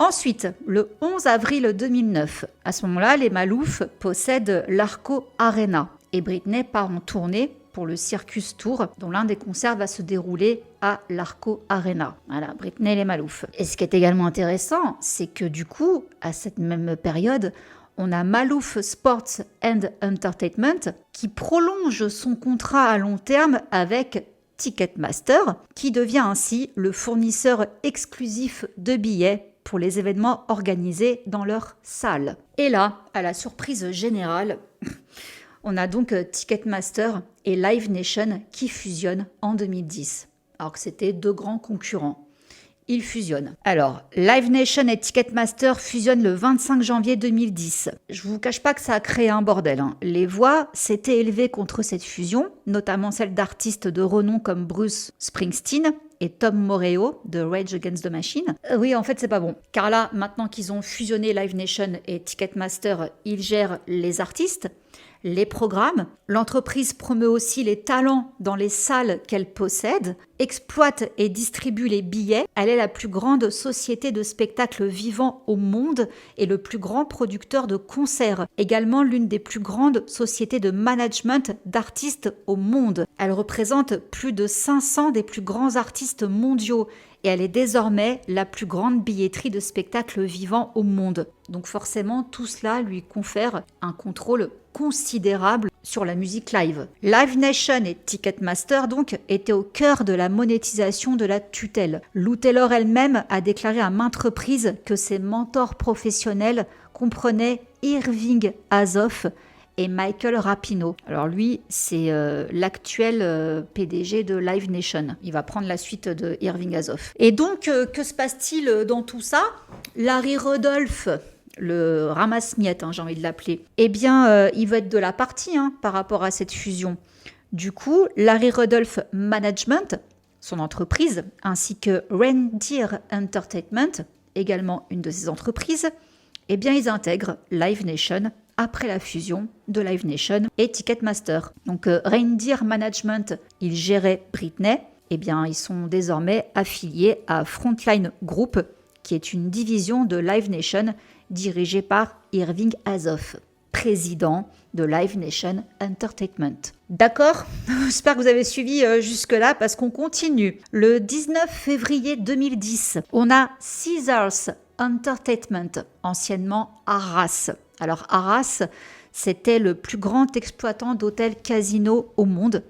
Ensuite, le 11 avril 2009, à ce moment-là, les Malouf possèdent l'Arco Arena et Britney part en tournée pour le Circus Tour, dont l'un des concerts va se dérouler à l'Arco Arena. Voilà, Britney et les Malouf. Et ce qui est également intéressant, c'est que du coup, à cette même période, on a Malouf Sports and Entertainment qui prolonge son contrat à long terme avec Ticketmaster, qui devient ainsi le fournisseur exclusif de billets pour les événements organisés dans leur salle. Et là, à la surprise générale, on a donc Ticketmaster et Live Nation qui fusionnent en 2010, alors que c'était 2 grands concurrents. Ils fusionnent. Alors, Live Nation et Ticketmaster fusionnent le 25 janvier 2010. Je vous cache pas que ça a créé un bordel. Les voix s'étaient élevées contre cette fusion, notamment celles d'artistes de renom comme Bruce Springsteen et Tom Morello de Rage Against the Machine. Oui, en fait, c'est pas bon. Car là, maintenant qu'ils ont fusionné Live Nation et Ticketmaster, ils gèrent les artistes, les programmes. L'entreprise promeut aussi les talents dans les salles qu'elle possède, exploite et distribue les billets. Elle est la plus grande société de spectacles vivants au monde et le plus grand producteur de concerts. Également l'une des plus grandes sociétés de management d'artistes au monde. Elle représente plus de 500 des plus grands artistes mondiaux et elle est désormais la plus grande billetterie de spectacles vivants au monde. Donc forcément, tout cela lui confère un contrôle considérable sur la musique live. Live Nation et Ticketmaster donc étaient au cœur de la monétisation de la tutelle. Lou Taylor elle-même a déclaré à maintes reprises que ses mentors professionnels comprenaient Irving Azoff et Michael Rapino. Alors lui, c'est l'actuel PDG de Live Nation. Il va prendre la suite de Irving Azoff. Et donc, que se passe-t-il dans tout ça ? Larry Rudolph, le ramasse-miettes, j'ai envie de l'appeler, eh bien, il va être de la partie par rapport à cette fusion. Du coup, Larry Rudolph Management, son entreprise, ainsi que Reindeer Entertainment, également une de ses entreprises, eh bien, ils intègrent Live Nation après la fusion de Live Nation et Ticketmaster. Donc Reindeer Management, ils géraient Britney, eh bien ils sont désormais affiliés à Frontline Group, qui est une division de Live Nation dirigée par Irving Azoff, président de Live Nation Entertainment. D'accord ? J'espère que vous avez suivi jusque-là parce qu'on continue. Le 19 février 2010, on a Caesars Entertainment, anciennement Arras. Alors Arras, c'était le plus grand exploitant d'hôtels casinos au monde.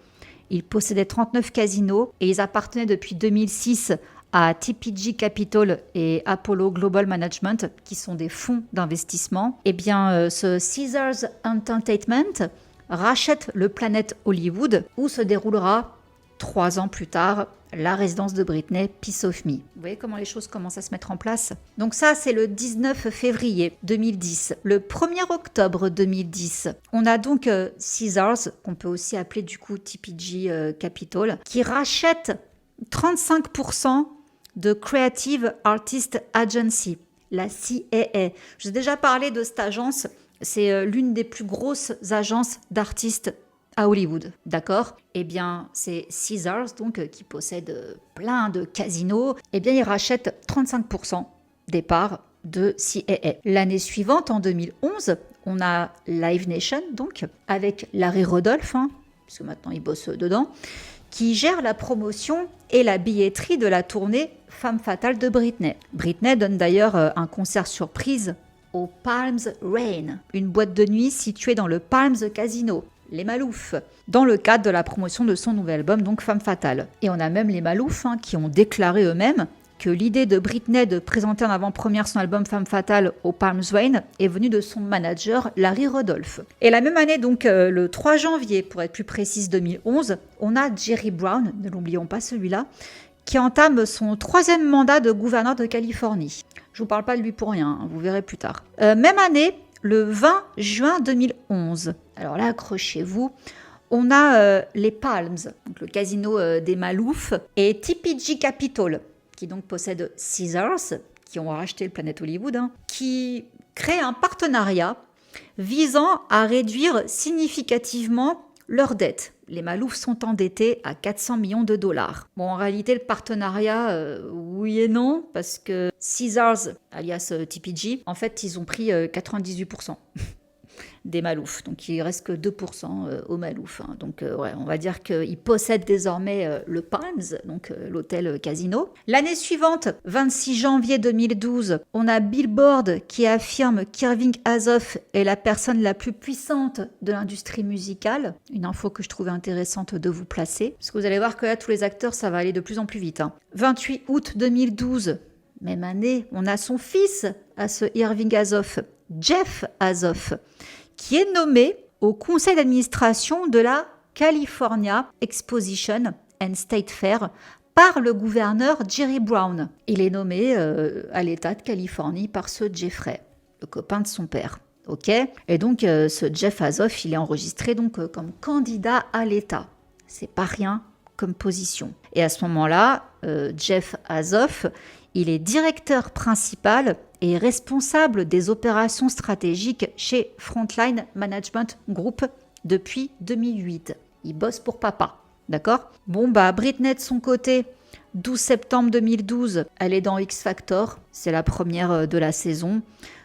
Il possédait 39 casinos et ils appartenaient depuis 2006 à TPG Capital et Apollo Global Management, qui sont des fonds d'investissement. Eh bien, ce Caesars Entertainment rachète le Planet Hollywood, où se déroulera 3 ans plus tard la résidence de Britney, Piece of Me. Vous voyez comment les choses commencent à se mettre en place ? Donc ça, c'est le 19 février 2010. Le 1er octobre 2010, on a donc Caesars, qu'on peut aussi appeler du coup TPG Capital, qui rachète 35% de Creative Artist Agency, la CAA. Je vous ai déjà parlé de cette agence. C'est l'une des plus grosses agences d'artistes à Hollywood, d'accord? Eh bien, c'est Caesars, donc, qui possède plein de casinos, eh bien, il rachète 35% des parts de CAA. L'année suivante, en 2011, on a Live Nation, donc, avec Larry Rudolph, parce que maintenant il bosse dedans, qui gère la promotion et la billetterie de la tournée Femme Fatale de Britney. Britney donne d'ailleurs un concert surprise au Palms Rain, une boîte de nuit située dans le Palms Casino, les Malouf, dans le cadre de la promotion de son nouvel album, donc Femme Fatale. Et on a même les Malouf qui ont déclaré eux-mêmes que l'idée de Britney de présenter en avant-première son album Femme Fatale au Palms Rain est venue de son manager Larry Rudolph. Et la même année, donc le 3 janvier, pour être plus précise 2011, on a Jerry Brown, ne l'oublions pas celui-là, qui entame son 3e mandat de gouverneur de Californie. Je vous parle pas de lui pour rien, vous verrez plus tard. Même année, le 20 juin 2011, alors là accrochez-vous, on a les Palms, donc le casino des Malouf, et TPG Capital, qui donc possède Caesars, qui ont racheté le Planet Hollywood, qui crée un partenariat visant à réduire significativement leurs dettes. Les Malouf sont endettés à 400 millions de dollars. Bon, en réalité, le partenariat, oui et non, parce que Caesars, alias TPG, en fait, ils ont pris 98% des Malouf. Donc, il reste que 2% aux Malouf. Donc, ouais, on va dire qu'ils possèdent désormais le Palms, donc l'hôtel casino. L'année suivante, 26 janvier 2012, on a Billboard qui affirme qu'Irving Azoff est la personne la plus puissante de l'industrie musicale. Une info que je trouvais intéressante de vous placer. Parce que vous allez voir que là, tous les acteurs, ça va aller de plus en plus vite. 28 août 2012, même année, on a son fils à ce Irving Azoff, Jeff Azoff, qui est nommé au conseil d'administration de la California Exposition and State Fair par le gouverneur Jerry Brown. Il est nommé à l'État de Californie par ce Jeffrey, le copain de son père. Ok. Et donc, ce Jeff Azoff, il est enregistré donc comme candidat à l'État. C'est pas rien comme position. Et à ce moment-là, Jeff Azoff, il est directeur principal et responsable des opérations stratégiques chez Frontline Management Group depuis 2008. Il bosse pour papa, d'accord? Bon, Britney de son côté, 12 septembre 2012, elle est dans X Factor, c'est la première de la saison.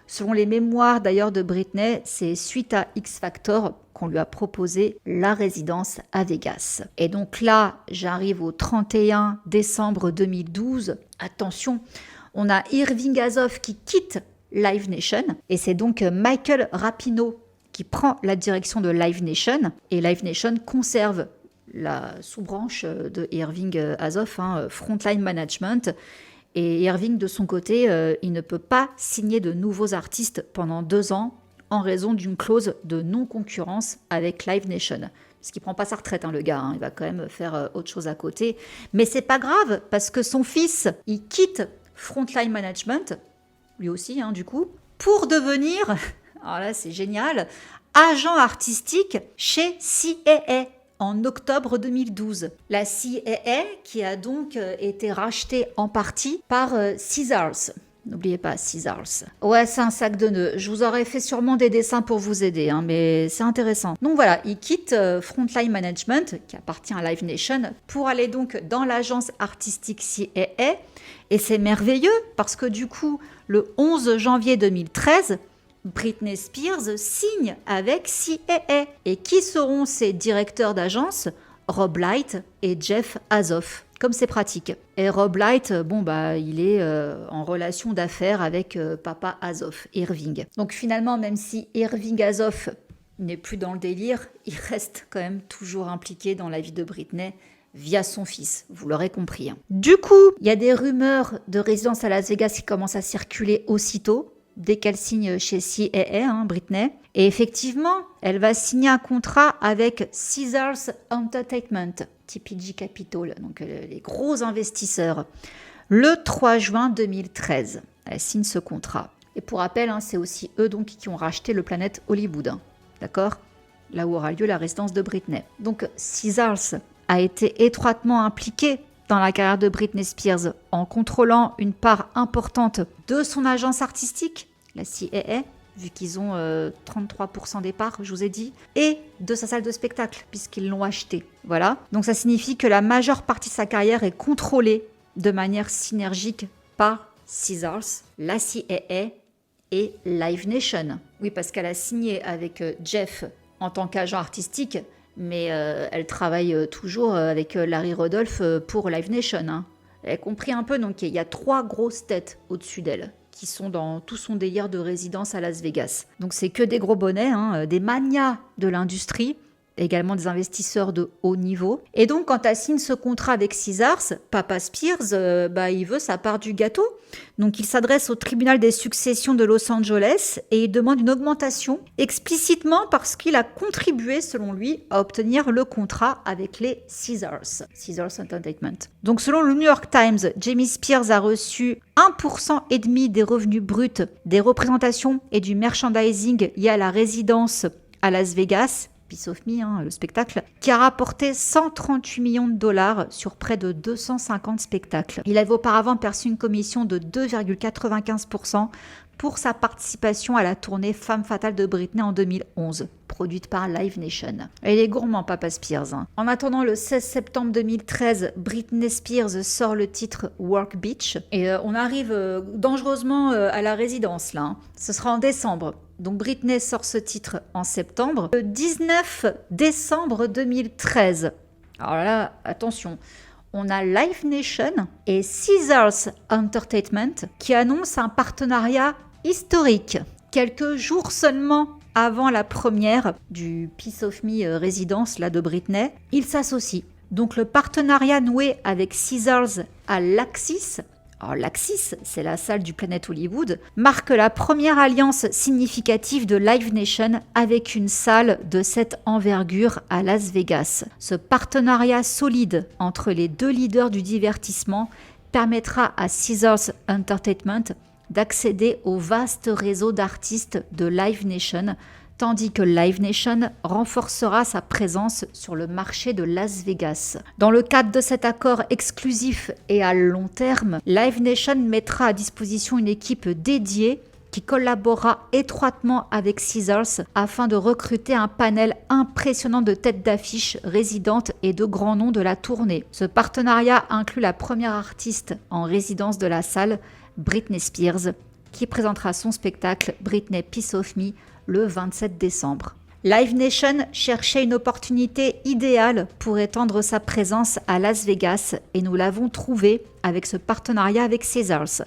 Selon les mémoires d'ailleurs de Britney, c'est suite à X Factor qu'on lui a proposé la résidence à Vegas. Et donc là, j'arrive au 31 décembre 2012. Attention, on a Irving Azoff qui quitte Live Nation et c'est donc Michael Rapino qui prend la direction de Live Nation. Et Live Nation conserve la sous-branche de Irving Azoff, Frontline Management. Et Irving, de son côté, il ne peut pas signer de nouveaux artistes pendant 2 ans en raison d'une clause de non-concurrence avec Live Nation. Parce qu'il ne prend pas sa retraite, le gars, il va quand même faire autre chose à côté. Mais c'est pas grave, parce que son fils, il quitte Frontline Management, lui aussi, du coup, pour devenir, alors là c'est génial, agent artistique chez CAA. En octobre 2012. La CAA qui a donc été rachetée en partie par Caesars. N'oubliez pas Caesars. Ouais, c'est un sac de nœuds. Je vous aurais fait sûrement des dessins pour vous aider, mais c'est intéressant. Donc voilà, il quitte Frontline Management, qui appartient à Live Nation, pour aller donc dans l'agence artistique CAA. Et c'est merveilleux parce que du coup, le 11 janvier 2013, Britney Spears signe avec CAA. Et qui seront ses directeurs d'agence? Rob Light et Jeff Azoff. Comme c'est pratique. Et Rob Light, il est en relation d'affaires avec papa Azoff, Irving. Donc finalement, même si Irving Azoff n'est plus dans le délire, il reste quand même toujours impliqué dans la vie de Britney via son fils, vous l'aurez compris. Du coup, il y a des rumeurs de résidence à Las Vegas qui commencent à circuler aussitôt, dès qu'elle signe chez CAA, Britney. Et effectivement, elle va signer un contrat avec Caesars Entertainment, TPG Capital, donc les gros investisseurs, le 3 juin 2013. Elle signe ce contrat. Et pour rappel, c'est aussi eux donc qui ont racheté le Planet Hollywood, d'accord? Là où aura lieu la résidence de Britney. Donc Caesars a été étroitement impliqué dans la carrière de Britney Spears en contrôlant une part importante de son agence artistique, la CAA, vu qu'ils ont 33% des parts, je vous ai dit, et de sa salle de spectacle, puisqu'ils l'ont acheté. Voilà. Donc ça signifie que la majeure partie de sa carrière est contrôlée de manière synergique par Caesars, la CAA et Live Nation. Oui, parce qu'elle a signé avec Jeff en tant qu'agent artistique, mais elle travaille toujours avec Larry Rudolph pour Live Nation. Hein. Elle a compris un peu, donc il y a 3 grosses têtes au-dessus d'elle qui sont dans tout son délire de résidence à Las Vegas. Donc c'est que des gros bonnets, hein, des manias de l'industrie, également des investisseurs de haut niveau. Et donc quand elle signe ce contrat avec Caesars, Papa Spears, il veut sa part du gâteau. Donc il s'adresse au tribunal des successions de Los Angeles et il demande une augmentation, explicitement parce qu'il a contribué, selon lui, à obtenir le contrat avec les Caesars Entertainment. Donc selon le New York Times, Jamie Spears a reçu 1,5% des revenus bruts des représentations et du merchandising liés à la résidence à Las Vegas, Piece of Me, le spectacle, qui a rapporté 138 millions de dollars sur près de 250 spectacles. Il avait auparavant perçu une commission de 2,95% pour sa participation à la tournée Femme fatale de Britney en 2011, produite par Live Nation. Et il est gourmand, Papa Spears. En attendant, le 16 septembre 2013, Britney Spears sort le titre Work Beach. Et on arrive dangereusement à la résidence, là. Ce sera en décembre. Donc Britney sort ce titre en septembre. Le 19 décembre 2013. Alors là, attention. On a Live Nation et Caesars Entertainment qui annoncent un partenariat historique. Quelques jours seulement avant la première du Piece of Me résidence là, de Britney, ils s'associent. Donc le partenariat noué avec Caesars à l'Axis, alors l'Axis, c'est la salle du Planet Hollywood, marque la première alliance significative de Live Nation avec une salle de cette envergure à Las Vegas. Ce partenariat solide entre les 2 leaders du divertissement permettra à Caesars Entertainment d'accéder au vaste réseau d'artistes de Live Nation, tandis que Live Nation renforcera sa présence sur le marché de Las Vegas. Dans le cadre de cet accord exclusif et à long terme, Live Nation mettra à disposition une équipe dédiée qui collaborera étroitement avec Caesars afin de recruter un panel impressionnant de têtes d'affiche résidentes et de grands noms de la tournée. Ce partenariat inclut la première artiste en résidence de la salle, Britney Spears, qui présentera son spectacle Britney Piece of Me le 27 décembre. Live Nation cherchait une opportunité idéale pour étendre sa présence à Las Vegas et nous l'avons trouvé avec ce partenariat avec Caesars.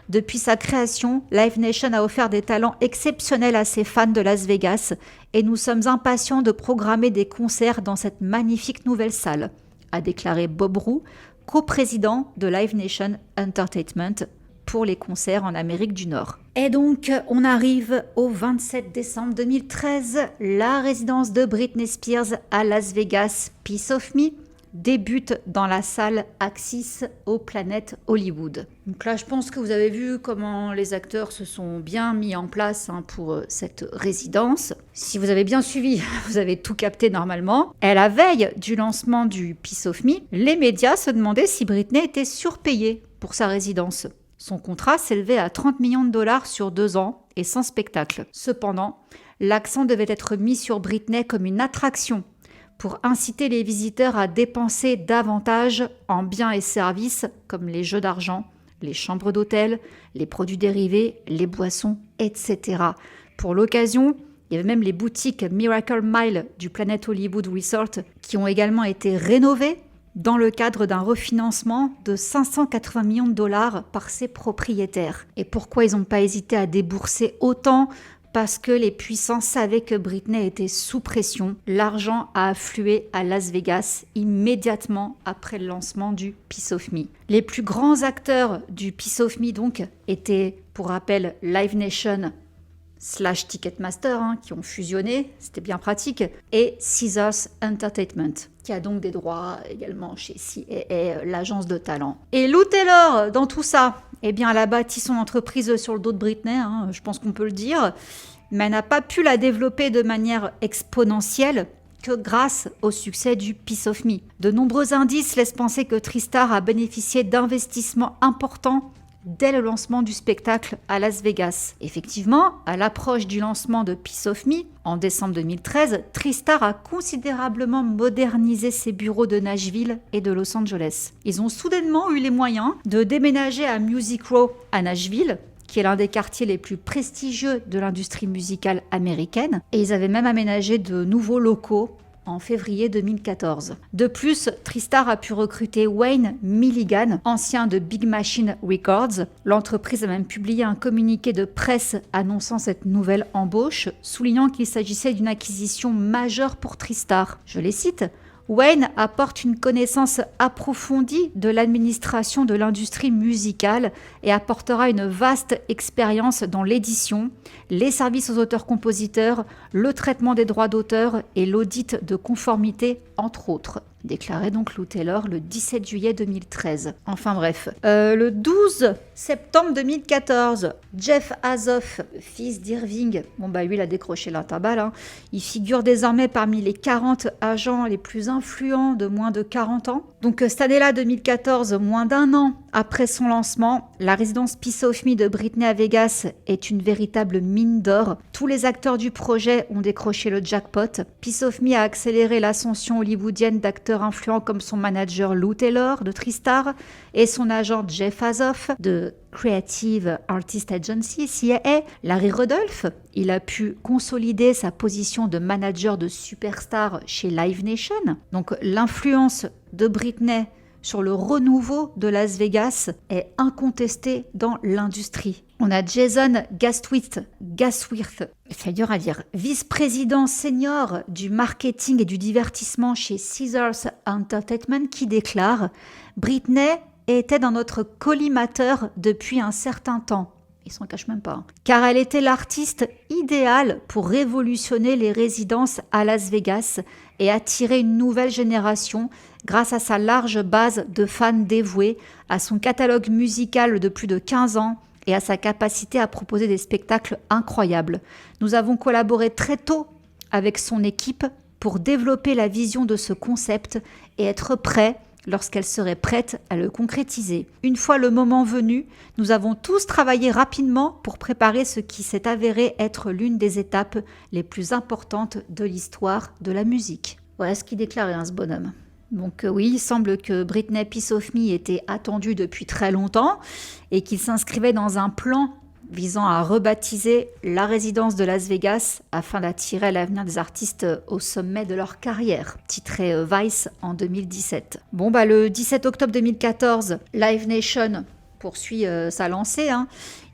Depuis sa création, Live Nation a offert des talents exceptionnels à ses fans de Las Vegas et nous sommes impatients de programmer des concerts dans cette magnifique nouvelle salle, a déclaré Bob Roux, coprésident de Live Nation Entertainment, pour les concerts en Amérique du Nord. Et donc, on arrive au 27 décembre 2013. La résidence de Britney Spears à Las Vegas, Piece of Me, débute dans la salle Axis au Planet Hollywood. Donc là, je pense que vous avez vu comment les acteurs se sont bien mis en place pour cette résidence. Si vous avez bien suivi, vous avez tout capté normalement. Et à la veille du lancement du Piece of Me, les médias se demandaient si Britney était surpayée pour sa résidence. Son contrat s'élevait à 30 millions de dollars sur 2 ans et sans spectacle. Cependant, l'accent devait être mis sur Britney comme une attraction pour inciter les visiteurs à dépenser davantage en biens et services comme les jeux d'argent, les chambres d'hôtel, les produits dérivés, les boissons, etc. Pour l'occasion, il y avait même les boutiques Miracle Mile du Planet Hollywood Resort qui ont également été rénovées dans le cadre d'un refinancement de 580 millions de dollars par ses propriétaires. Et pourquoi ils n'ont pas hésité à débourser autant ? Parce que les puissants savaient que Britney était sous pression. L'argent a afflué à Las Vegas immédiatement après le lancement du Piece of Me. Les plus grands acteurs du Piece of Me donc étaient, pour rappel, Live Nation / Ticketmaster, qui ont fusionné, c'était bien pratique, et Caesars Entertainment, qui a donc des droits également chez CAA, l'agence de talent. Et Lou Taylor, dans tout ça, elle a bâti son entreprise sur le dos de Britney, je pense qu'on peut le dire, mais elle n'a pas pu la développer de manière exponentielle que grâce au succès du Piece of Me. De nombreux indices laissent penser que Tristar a bénéficié d'investissements importants dès le lancement du spectacle à Las Vegas. Effectivement, à l'approche du lancement de Piece of Me, en décembre 2013, Tristar a considérablement modernisé ses bureaux de Nashville et de Los Angeles. Ils ont soudainement eu les moyens de déménager à Music Row à Nashville, qui est l'un des quartiers les plus prestigieux de l'industrie musicale américaine, et ils avaient même aménagé de nouveaux locaux en février 2014. De plus, Tristar a pu recruter Wayne Milligan, ancien de Big Machine Records. L'entreprise a même publié un communiqué de presse annonçant cette nouvelle embauche, soulignant qu'il s'agissait d'une acquisition majeure pour Tristar. Je les cite. Wayne apporte une connaissance approfondie de l'administration de l'industrie musicale et apportera une vaste expérience dans l'édition, les services aux auteurs-compositeurs, le traitement des droits d'auteur et l'audit de conformité, entre autres, déclarait donc Lou Taylor le 17 juillet 2013. Enfin bref, le 12 septembre 2014, Jeff Azoff, fils d'Irving, lui il a décroché l'intervalle, il figure désormais parmi les 40 agents les plus influents de moins de 40 ans. Donc cette année-là, 2014, moins d'un an après son lancement, la résidence Piece of Me de Britney à Vegas est une véritable mine d'or. Tous les acteurs du projet ont décroché le jackpot. Piece of Me a accéléré l'ascension hollywoodienne d'acteurs influents comme son manager Lou Taylor de Tristar et son agent Jeff Azoff de Creative Artist Agency, CIA. Larry Rudolph, il a pu consolider sa position de manager de superstar chez Live Nation. Donc l'influence de Britney sur le renouveau de Las Vegas est incontestée dans l'industrie. On a Jason Gaswirth, c'est dur à dire, vice-président senior du marketing et du divertissement chez Caesars Entertainment, qui déclare « Britney était dans notre collimateur depuis un certain temps. » Il s'en cache même pas. Car elle était l'artiste idéale pour révolutionner les résidences à Las Vegas et attirer une nouvelle génération grâce à sa large base de fans dévoués, à son catalogue musical de plus de 15 ans et à sa capacité à proposer des spectacles incroyables. Nous avons collaboré très tôt avec son équipe pour développer la vision de ce concept et être prêts lorsqu'elle serait prête à le concrétiser. Une fois le moment venu, nous avons tous travaillé rapidement pour préparer ce qui s'est avéré être l'une des étapes les plus importantes de l'histoire de la musique. Voilà ce qu'il déclarait, ce bonhomme. Donc oui, il semble que Britney Piece of Me était attendue depuis très longtemps et qu'il s'inscrivait dans un plan visant à rebaptiser la résidence de Las Vegas afin d'attirer l'avenir des artistes au sommet de leur carrière, titré Vice en 2017. Le 17 octobre 2014, Live Nation poursuit sa lancée.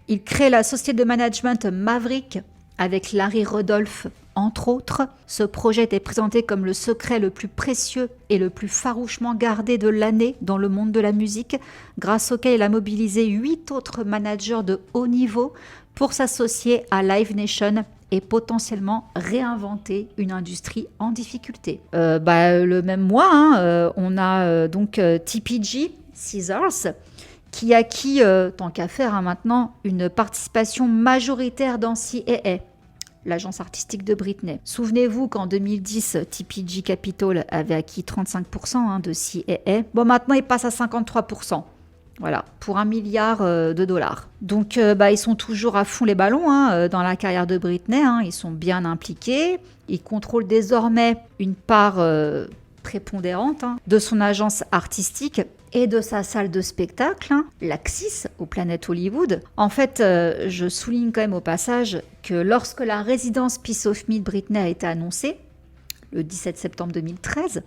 Il crée la société de management Maverick avec Larry Rudolph, entre autres. Ce projet est présenté comme le secret le plus précieux et le plus farouchement gardé de l'année dans le monde de la musique, grâce auquel il a mobilisé 8 autres managers de haut niveau pour s'associer à Live Nation et potentiellement réinventer une industrie en difficulté. Le même mois, on a donc TPG, Caesars, qui acquit, tant qu'à faire maintenant, une participation majoritaire dans CIA, l'agence artistique de Britney. Souvenez-vous qu'en 2010, TPG Capital avait acquis 35% de CIA. Maintenant, il passe à 53%. Voilà, pour $1 milliard. Donc, ils sont toujours à fond les ballons dans la carrière de Britney. Ils sont bien impliqués. Ils contrôlent désormais une part prépondérante de son agence artistique et de sa salle de spectacle, l'Axis, au Planet Hollywood. En fait, je souligne quand même au passage que lorsque la résidence Piece of Me de Britney a été annoncée, le 17 septembre 2013,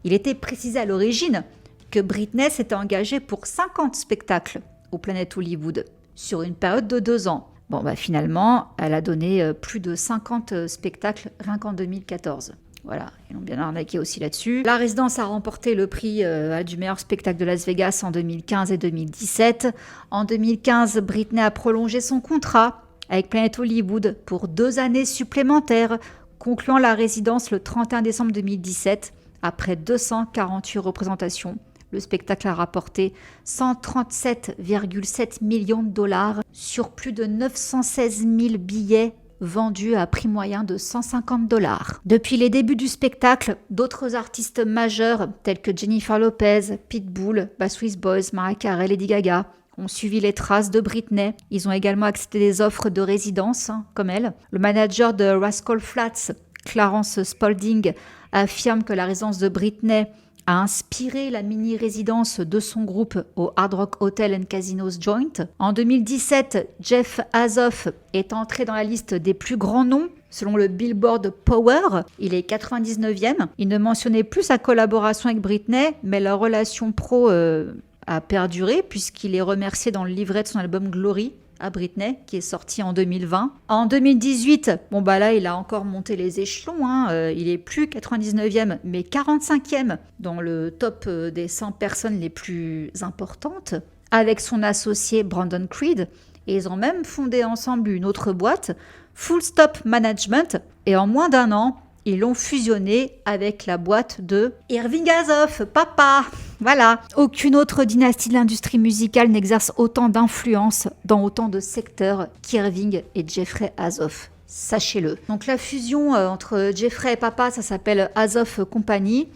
il était précisé à l'origine que Britney s'était engagée pour 50 spectacles au Planet Hollywood sur une période de 2 ans. Finalement, elle a donné plus de 50 spectacles rien qu'en 2014. Voilà, ils l'ont bien arnaqué aussi là-dessus. La résidence a remporté le prix du meilleur spectacle de Las Vegas en 2015 et 2017. En 2015, Britney a prolongé son contrat avec Planet Hollywood pour 2 années supplémentaires, concluant la résidence le 31 décembre 2017 après 248 représentations. Le spectacle a rapporté 137,7 millions de dollars sur plus de 916 000 billets vendus à prix moyen de $150. Depuis les débuts du spectacle, d'autres artistes majeurs tels que Jennifer Lopez, Pitbull, Backstreet Boys, Mariah Carey, Lady Gaga ont suivi les traces de Britney. Ils ont également accepté des offres de résidence, comme elle. Le manager de Rascal Flatts, Clarence Spalding, affirme que la résidence de Britney a inspiré la mini-résidence de son groupe au Hard Rock Hotel and Casinos Joint. En 2017, Jeff Azoff est entré dans la liste des plus grands noms selon le Billboard Power. Il est 99e. Il ne mentionnait plus sa collaboration avec Britney, mais leur relation pro a perduré puisqu'il est remercié dans le livret de son album Glory à Britney, qui est sorti en 2020. En 2018, là, il a encore monté les échelons. Il est plus 99e, mais 45e dans le top des 100 personnes les plus importantes, avec son associé Brandon Creed. Et ils ont même fondé ensemble une autre boîte, Full Stop Management. Et en moins d'un an, ils l'ont fusionné avec la boîte de Irving Azoff, papa. Voilà. Aucune autre dynastie de l'industrie musicale n'exerce autant d'influence dans autant de secteurs qu'Irving et Jeffrey Azoff. Sachez-le. Donc la fusion entre Jeffrey et papa, ça s'appelle Azoff Company.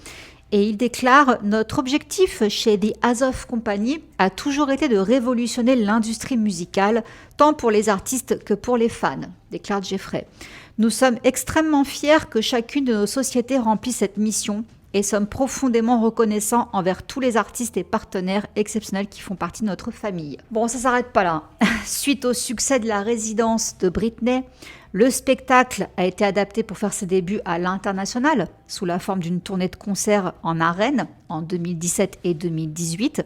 Et il déclare: notre objectif chez The Azoff Company a toujours été de révolutionner l'industrie musicale, tant pour les artistes que pour les fans, déclare Jeffrey. Nous sommes extrêmement fiers que chacune de nos sociétés remplisse cette mission et sommes profondément reconnaissants envers tous les artistes et partenaires exceptionnels qui font partie de notre famille. Bon, ça s'arrête pas là. Suite au succès de la résidence de Britney, le spectacle a été adapté pour faire ses débuts à l'international sous la forme d'une tournée de concerts en arène en 2017 et 2018,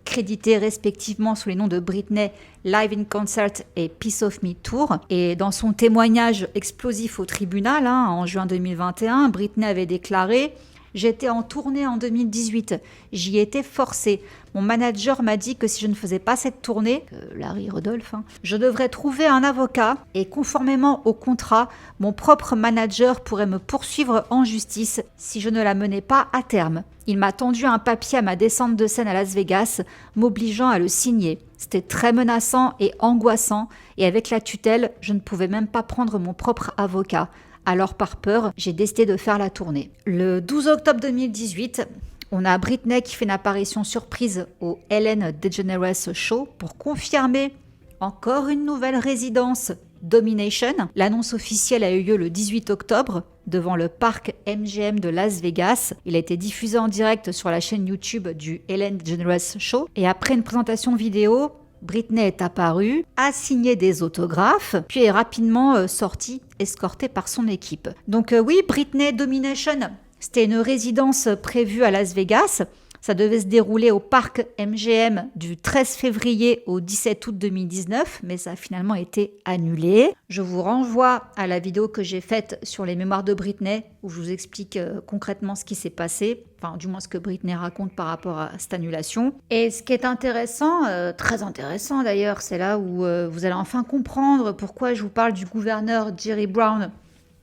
crédités respectivement sous les noms de Britney Live in Concert et Piece of Me Tour. Et dans son témoignage explosif au tribunal en juin 2021, Britney avait déclaré: j'étais en tournée en 2018, j'y étais forcée. Mon manager m'a dit que si je ne faisais pas cette tournée, Larry Rudolph, je devrais trouver un avocat et conformément au contrat, mon propre manager pourrait me poursuivre en justice si je ne la menais pas à terme. Il m'a tendu un papier à ma descente de scène à Las Vegas, m'obligeant à le signer. C'était très menaçant et angoissant et avec la tutelle, je ne pouvais même pas prendre mon propre avocat. Alors par peur, j'ai décidé de faire la tournée. Le 12 octobre 2018, on a Britney qui fait une apparition surprise au Ellen DeGeneres Show pour confirmer encore une nouvelle résidence Domination. L'annonce officielle a eu lieu le 18 octobre devant le parc MGM de Las Vegas. Il a été diffusé en direct sur la chaîne YouTube du Ellen DeGeneres Show. Et après une présentation vidéo, Britney est apparue, a signé des autographes, puis est rapidement sortie, escortée par son équipe. Donc oui, Britney Domination, c'était une résidence prévue à Las Vegas. Ça devait se dérouler au parc MGM du 13 février au 17 août 2019, mais ça a finalement été annulé. Je vous renvoie à la vidéo que j'ai faite sur les mémoires de Britney, où je vous explique concrètement ce qui s'est passé, enfin du moins ce que Britney raconte par rapport à cette annulation. Et ce qui est intéressant, très intéressant d'ailleurs, c'est là où vous allez enfin comprendre pourquoi je vous parle du gouverneur Jerry Brown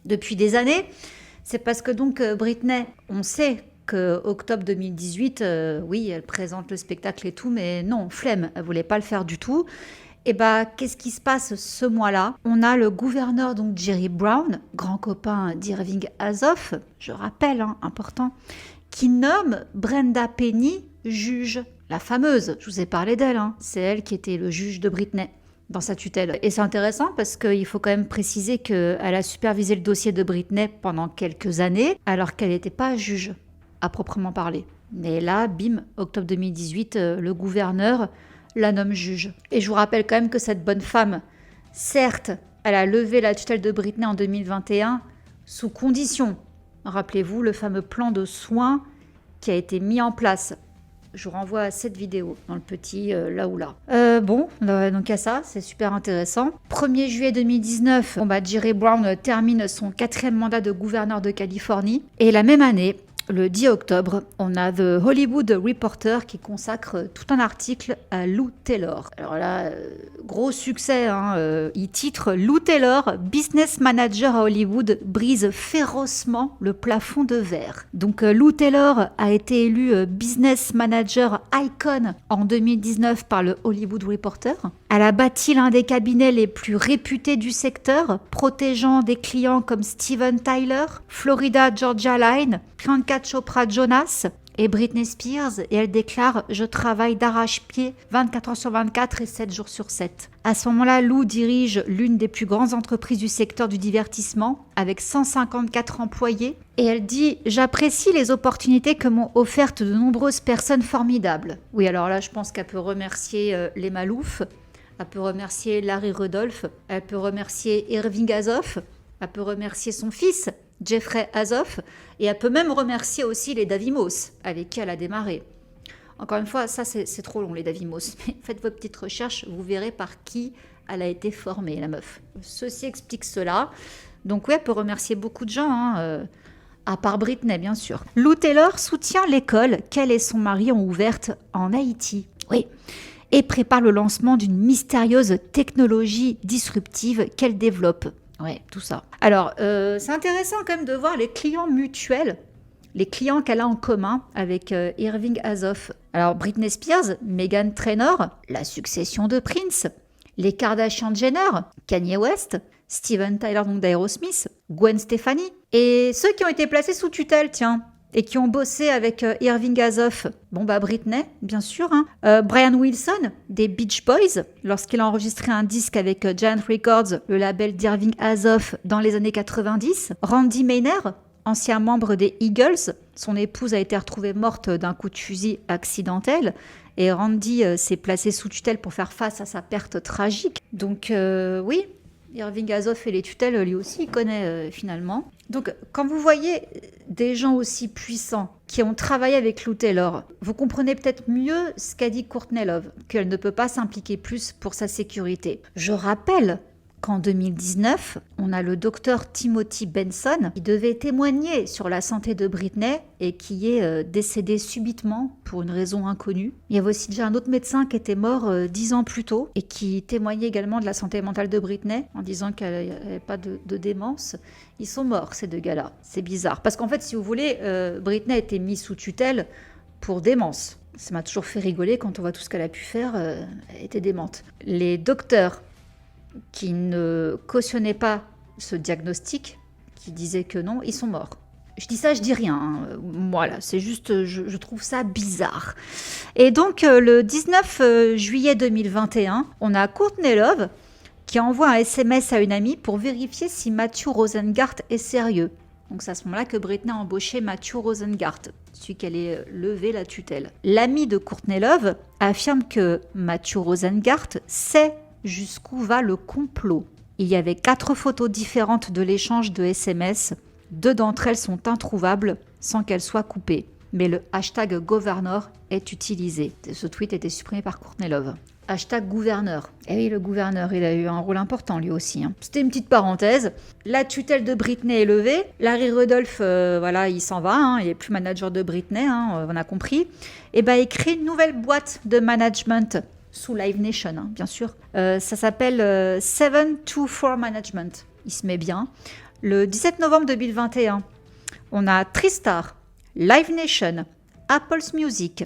depuis des années. C'est parce que donc Britney, on sait octobre 2018, oui, elle présente le spectacle et tout, mais non, flemme, elle voulait pas le faire du tout. Et qu'est-ce qui se passe ce mois-là? On a le gouverneur, donc Jerry Brown, grand copain d'Irving Azoff, je rappelle, important, qui nomme Brenda Penny juge, la fameuse, je vous ai parlé d'elle, c'est elle qui était le juge de Britney dans sa tutelle. Et c'est intéressant parce qu'il faut quand même préciser qu'elle a supervisé le dossier de Britney pendant quelques années, alors qu'elle n'était pas juge à proprement parler. Mais là, bim, octobre 2018, le gouverneur la nomme juge. Et je vous rappelle quand même que cette bonne femme, certes, elle a levé la tutelle de Britney en 2021 sous condition. Rappelez-vous le fameux plan de soins qui a été mis en place. Je vous renvoie à cette vidéo dans le petit là ou là. Donc à ça, c'est super intéressant. 1er juillet 2019, Jerry Brown termine son 4e mandat de gouverneur de Californie. Et la même année, le 10 octobre, on a The Hollywood Reporter qui consacre tout un article à Lou Taylor. Alors là, gros succès, il titre « Lou Taylor, business manager à Hollywood, brise férocement le plafond de verre ». Donc Lou Taylor a été élu business manager icon en 2019 par le Hollywood Reporter. Elle a bâti l'un des cabinets les plus réputés du secteur, protégeant des clients comme Steven Tyler, Florida Georgia Line, Priyanka Chopra Jonas est Britney Spears et elle déclare « Je travaille d'arrache-pied 24 heures sur 24 et 7 jours sur 7 ». À ce moment-là, Lou dirige l'une des plus grandes entreprises du secteur du divertissement avec 154 employés et elle dit « J'apprécie les opportunités que m'ont offertes de nombreuses personnes formidables ». Oui, alors là, je pense qu'elle peut remercier les Malouf, elle peut remercier Larry Rudolph, elle peut remercier Irving Azoff, elle peut remercier son fils, Jeffrey Azoff, et elle peut même remercier aussi les Davimos, avec qui elle a démarré. Encore une fois, ça c'est trop long, les Davimos, mais faites vos petites recherches, vous verrez par qui elle a été formée, la meuf. Ceci explique cela. Donc oui, elle peut remercier beaucoup de gens, à part Britney, bien sûr. Lou Taylor soutient l'école qu'elle et son mari ont ouverte en Haïti. Oui. Et prépare le lancement d'une mystérieuse technologie disruptive qu'elle développe. Ouais, tout ça. Alors, c'est intéressant quand même de voir les clients mutuels, les clients qu'elle a en commun avec Irving Azoff. Alors, Britney Spears, Meghan Trainor, la succession de Prince, les Kardashian-Jenner, Kanye West, Steven Tyler donc d'Aerosmith, Gwen Stefani, et ceux qui ont été placés sous tutelle, tiens, et qui ont bossé avec Irving Azoff. Bon bah Britney, bien sûr. Brian Wilson, des Beach Boys, lorsqu'il a enregistré un disque avec Giant Records, le label d'Irving Azoff, dans les années 90. Randy Maynard, ancien membre des Eagles. Son épouse a été retrouvée morte d'un coup de fusil accidentel. Et Randy s'est placé sous tutelle pour faire face à sa perte tragique. Donc oui, Irving Azoff et les tutelles, lui aussi, il connaît finalement. Donc, quand vous voyez des gens aussi puissants qui ont travaillé avec Lou Taylor, vous comprenez peut-être mieux ce qu'a dit Courtney Love, qu'elle ne peut pas s'impliquer plus pour sa sécurité. Je rappelle qu'en 2019, on a le docteur Timothy Benson qui devait témoigner sur la santé de Britney et qui est décédé subitement pour une raison inconnue. Il y avait aussi déjà un autre médecin qui était mort 10 ans plus tôt et qui témoignait également de la santé mentale de Britney en disant qu'elle n'avait pas de démence. Ils sont morts, ces deux gars-là. C'est bizarre. Parce qu'en fait, si vous voulez, Britney a été mise sous tutelle pour démence. Ça m'a toujours fait rigoler quand on voit tout ce qu'elle a pu faire. Elle était démente. Les docteurs qui ne cautionnaient pas ce diagnostic, qui disaient que non, ils sont morts. Je dis ça, je dis rien. Voilà, c'est juste, je trouve ça bizarre. Et donc, le 19 juillet 2021, on a Courtney Love qui envoie un SMS à une amie pour vérifier si Matthew Rosengart est sérieux. Donc, c'est à ce moment-là que Britney a embauché Matthew Rosengart, celui qu'elle ait levé la tutelle. L'ami de Courtney Love affirme que Matthew Rosengart sait jusqu'où va le complot. Il y avait 4 photos différentes de l'échange de SMS. 2 d'entre elles sont introuvables sans qu'elles soient coupées. Mais le hashtag gouverneur est utilisé. Ce tweet a été supprimé par Courtney Love. Hashtag gouverneur. Et oui, le gouverneur, il a eu un rôle important lui aussi. C'était une petite parenthèse. La tutelle de Britney est levée. Larry Rudolph, voilà, il s'en va. Il n'est plus manager de Britney, on a compris. Et ben, il crée une nouvelle boîte de management sous Live Nation, bien sûr. Ça s'appelle 724 Management. Il se met bien. Le 17 novembre 2021, on a Tristar, Live Nation, Apple's Music,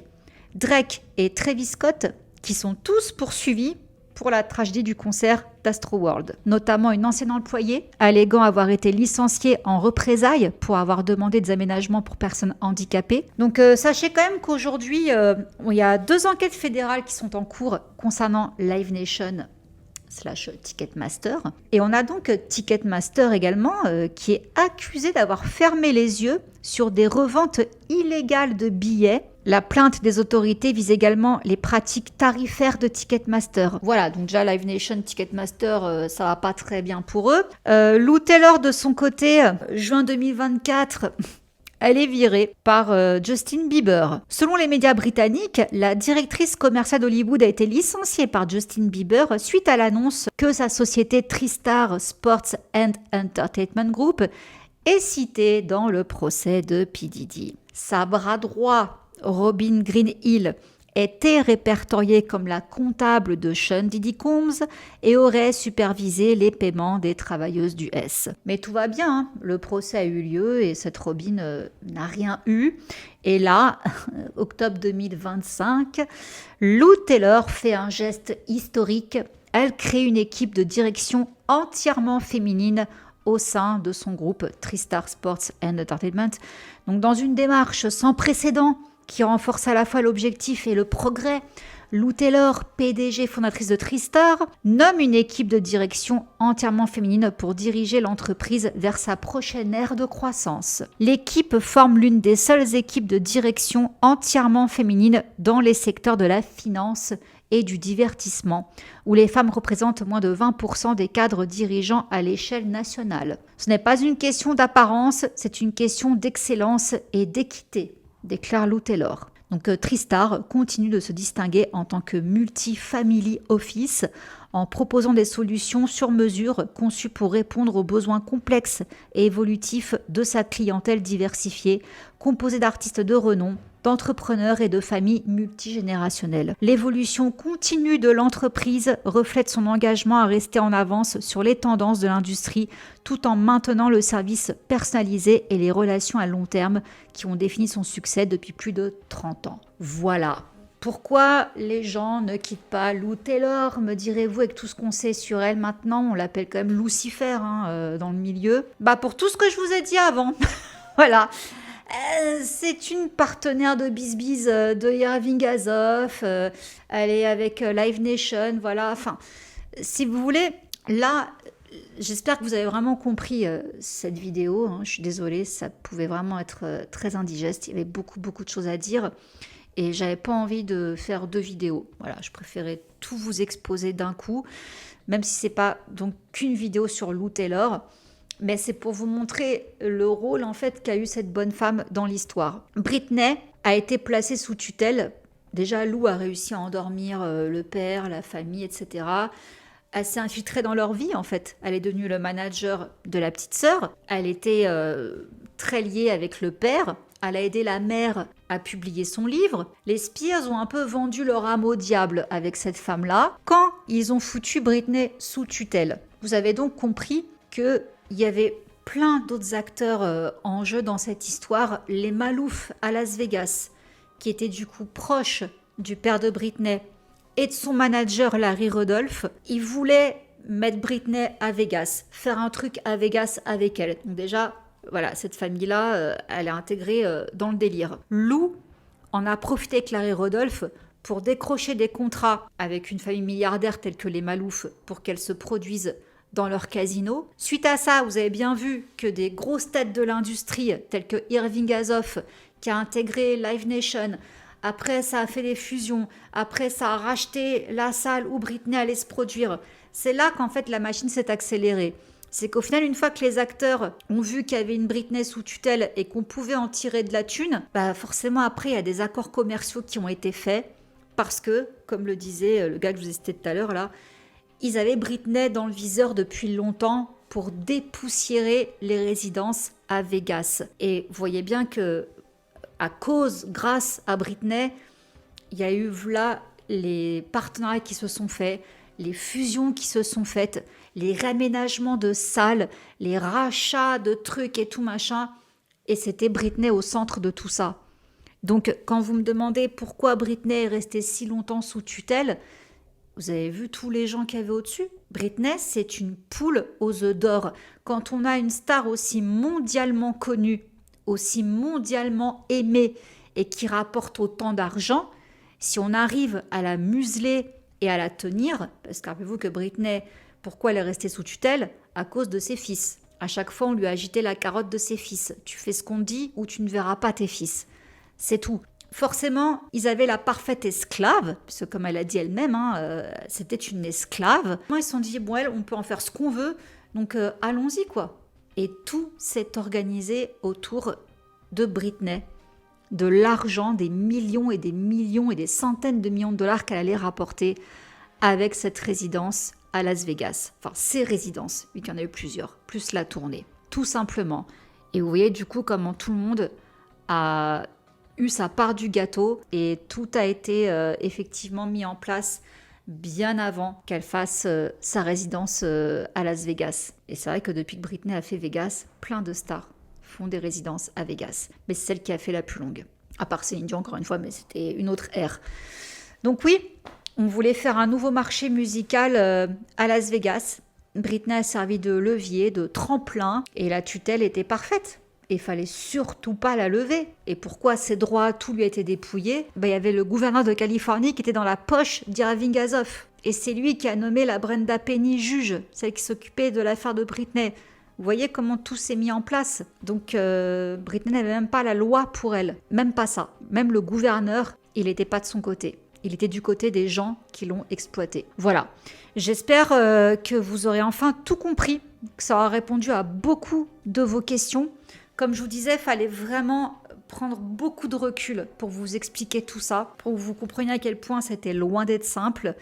Drake et Travis Scott qui sont tous poursuivis pour la tragédie du concert d'Astroworld, notamment une ancienne employée alléguant avoir été licenciée en représailles pour avoir demandé des aménagements pour personnes handicapées. Donc sachez quand même qu'aujourd'hui, il y a 2 enquêtes fédérales qui sont en cours concernant Live Nation / Ticketmaster. Et on a donc Ticketmaster également qui est accusé d'avoir fermé les yeux sur des reventes illégales de billets. La plainte des autorités vise également les pratiques tarifaires de Ticketmaster. Voilà, donc déjà Live Nation, Ticketmaster, ça va pas très bien pour eux. Lou Taylor de son côté, juin 2024... Elle est virée par Justin Bieber. Selon les médias britanniques, la directrice commerciale d'Hollywood a été licenciée par Justin Bieber suite à l'annonce que sa société Tristar Sports and Entertainment Group est citée dans le procès de P. Diddy. Sa bras droit, Robin Greenhill, était répertoriée comme la comptable de Sean Diddy Combs et aurait supervisé les paiements des travailleuses du S. Mais tout va bien, le procès a eu lieu et cette Robin n'a rien eu. Et là, octobre 2025, Lou Taylor fait un geste historique. Elle crée une équipe de direction entièrement féminine au sein de son groupe Tristar Sports and Entertainment. Donc dans une démarche sans précédent qui renforce à la fois l'objectif et le progrès. Lou Taylor, PDG fondatrice de Tristar, nomme une équipe de direction entièrement féminine pour diriger l'entreprise vers sa prochaine ère de croissance. L'équipe forme l'une des seules équipes de direction entièrement féminines dans les secteurs de la finance et du divertissement, où les femmes représentent moins de 20% des cadres dirigeants à l'échelle nationale. Ce n'est pas une question d'apparence, c'est une question d'excellence et d'équité, déclare Lou Taylor. Donc Tristar continue de se distinguer en tant que multi-family office en proposant des solutions sur mesure conçues pour répondre aux besoins complexes et évolutifs de sa clientèle diversifiée, composée d'artistes de renom, d'entrepreneurs et de familles multigénérationnelles. L'évolution continue de l'entreprise reflète son engagement à rester en avance sur les tendances de l'industrie tout en maintenant le service personnalisé et les relations à long terme qui ont défini son succès depuis plus de 30 ans. Voilà. Pourquoi les gens ne quittent pas Lou Taylor, me direz-vous, avec tout ce qu'on sait sur elle maintenant, on l'appelle quand même Lucifer dans le milieu. Pour tout ce que je vous ai dit avant. Voilà. C'est une partenaire de Bizbiz de Irving Azoff, elle est avec Live Nation, voilà, enfin, si vous voulez, là, j'espère que vous avez vraiment compris cette vidéo, je suis désolée, ça pouvait vraiment être très indigeste, il y avait beaucoup de choses à dire, et j'avais pas envie de faire 2 vidéos, voilà, je préférais tout vous exposer d'un coup, même si c'est pas donc qu'une vidéo sur Lou Taylor, mais c'est pour vous montrer le rôle en fait qu'a eu cette bonne femme dans l'histoire. Britney a été placée sous tutelle. Déjà, Lou a réussi à endormir le père, la famille, etc. Elle s'est infiltrée dans leur vie en fait. Elle est devenue le manager de la petite sœur. Elle était très liée avec le père. Elle a aidé la mère à publier son livre. Les Spears ont un peu vendu leur âme au diable avec cette femme-là quand ils ont foutu Britney sous tutelle. Vous avez donc compris que il y avait plein d'autres acteurs en jeu dans cette histoire. Les Malouf à Las Vegas, qui étaient du coup proches du père de Britney et de son manager Larry Rudolph, ils voulaient mettre Britney à Vegas, faire un truc à Vegas avec elle. Donc déjà, voilà, cette famille-là, elle est intégrée dans le délire. Lou en a profité avec Larry Rudolph pour décrocher des contrats avec une famille milliardaire telle que les Malouf pour qu'elle se produise dans leur casino. Suite à ça, vous avez bien vu que des grosses têtes de l'industrie, telles que Irving Azoff, qui a intégré Live Nation, après ça a fait des fusions, après ça a racheté la salle où Britney allait se produire. C'est là qu'en fait la machine s'est accélérée. C'est qu'au final, une fois que les acteurs ont vu qu'il y avait une Britney sous tutelle et qu'on pouvait en tirer de la thune, forcément après il y a des accords commerciaux qui ont été faits parce que, comme le disait le gars que je vous ai cité tout à l'heure là, ils avaient Britney dans le viseur depuis longtemps pour dépoussiérer les résidences à Vegas. Et vous voyez bien que, grâce à Britney, il y a eu là les partenariats qui se sont faits, les fusions qui se sont faites, les réaménagements de salles, les rachats de trucs et tout machin. Et c'était Britney au centre de tout ça. Donc, quand vous me demandez pourquoi Britney est restée si longtemps sous tutelle, vous avez vu tous les gens qu'il y avait au-dessus? Britney, c'est une poule aux œufs d'or. Quand on a une star aussi mondialement connue, aussi mondialement aimée et qui rapporte autant d'argent, si on arrive à la museler et à la tenir, parce que rappelez-vous que Britney, pourquoi elle est restée sous tutelle? À cause de ses fils. À chaque fois, on lui a agité la carotte de ses fils. Tu fais ce qu'on dit ou tu ne verras pas tes fils. C'est tout. Forcément, ils avaient la parfaite esclave, parce que comme elle a dit elle-même, c'était une esclave. Ils se sont dit, bon, on peut en faire ce qu'on veut, donc allons-y, quoi. Et tout s'est organisé autour de Britney, de l'argent, des millions et des centaines de millions de dollars qu'elle allait rapporter avec cette résidence à Las Vegas. Enfin, ces résidences, vu qu'il y en a eu plusieurs, plus la tournée, tout simplement. Et vous voyez du coup comment tout le monde a eu sa part du gâteau et tout a été effectivement mis en place bien avant qu'elle fasse sa résidence à Las Vegas. Et c'est vrai que depuis que Britney a fait Vegas, plein de stars font des résidences à Vegas. Mais c'est celle qui a fait la plus longue. À part Céline Dion, encore une fois, mais c'était une autre ère. Donc oui, on voulait faire un nouveau marché musical à Las Vegas. Britney a servi de levier, de tremplin, et la tutelle était parfaite. Et il fallait surtout pas la lever. Et pourquoi ses droits, tout lui a été dépouillé? Il y avait le gouverneur de Californie qui était dans la poche d'Irving Azoff. Et c'est lui qui a nommé la Brenda Penny juge, celle qui s'occupait de l'affaire de Britney. Vous voyez comment tout s'est mis en place. Donc Britney n'avait même pas la loi pour elle. Même pas ça. Même le gouverneur, il n'était pas de son côté. Il était du côté des gens qui l'ont exploité. Voilà. J'espère que vous aurez enfin tout compris, que ça aura répondu à beaucoup de vos questions. Comme je vous disais, il fallait vraiment prendre beaucoup de recul pour vous expliquer tout ça, pour que vous compreniez à quel point c'était loin d'être simple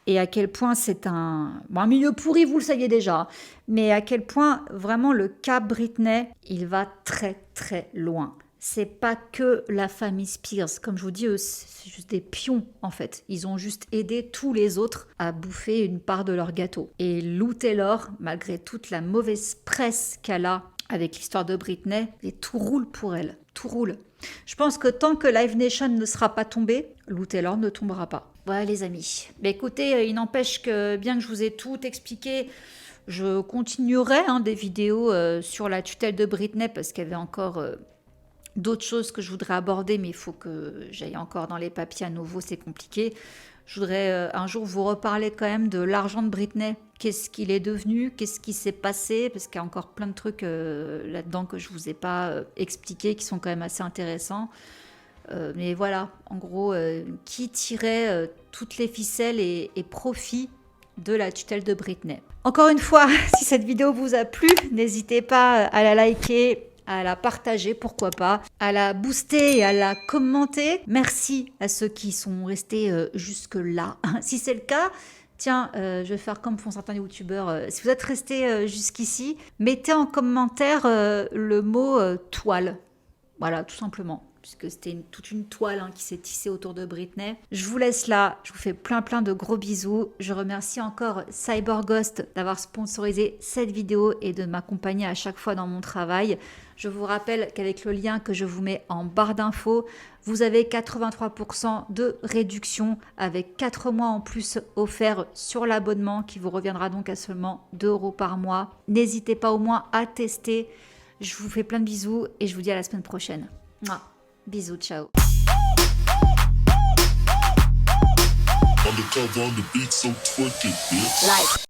et à quel point c'est un milieu pourri, vous le saviez déjà, mais à quel point vraiment le cas Britney, il va très très loin. C'est pas que la famille Spears. Comme je vous dis, eux, c'est juste des pions, en fait. Ils ont juste aidé tous les autres à bouffer une part de leur gâteau. Et Lou Taylor, malgré toute la mauvaise presse qu'elle a avec l'histoire de Britney, et tout roule pour elle. Tout roule. Je pense que tant que Live Nation ne sera pas tombé, Lou Taylor ne tombera pas. Voilà, les amis. Mais écoutez, il n'empêche que, bien que je vous ai tout expliqué, je continuerai des vidéos sur la tutelle de Britney, parce qu'il y avait encore... d'autres choses que je voudrais aborder, mais il faut que j'aille encore dans les papiers à nouveau, c'est compliqué. Je voudrais un jour vous reparler quand même de l'argent de Britney. Qu'est-ce qu'il est devenu? Qu'est-ce qui s'est passé? Parce qu'il y a encore plein de trucs là-dedans que je ne vous ai pas expliqués, qui sont quand même assez intéressants. Mais voilà, en gros, qui tirait toutes les ficelles et profit de la tutelle de Britney. Encore une fois, si cette vidéo vous a plu, n'hésitez pas à la liker, à la partager, pourquoi pas, à la booster et à la commenter. Merci à ceux qui sont restés jusque-là. Si c'est le cas, tiens, je vais faire comme font certains youtubeurs. Si vous êtes restés jusqu'ici, mettez en commentaire le mot toile. Voilà, tout simplement. Puisque c'était toute une toile qui s'est tissée autour de Britney. Je vous laisse là, je vous fais plein de gros bisous. Je remercie encore CyberGhost d'avoir sponsorisé cette vidéo et de m'accompagner à chaque fois dans mon travail. Je vous rappelle qu'avec le lien que je vous mets en barre d'infos, vous avez 83% de réduction avec 4 mois en plus offerts sur l'abonnement qui vous reviendra donc à seulement 2 € par mois. N'hésitez pas au moins à tester. Je vous fais plein de bisous et je vous dis à la semaine prochaine. Mouah. Bisous, ciao. Undercover on the beat, so twerk it, bitch. Like.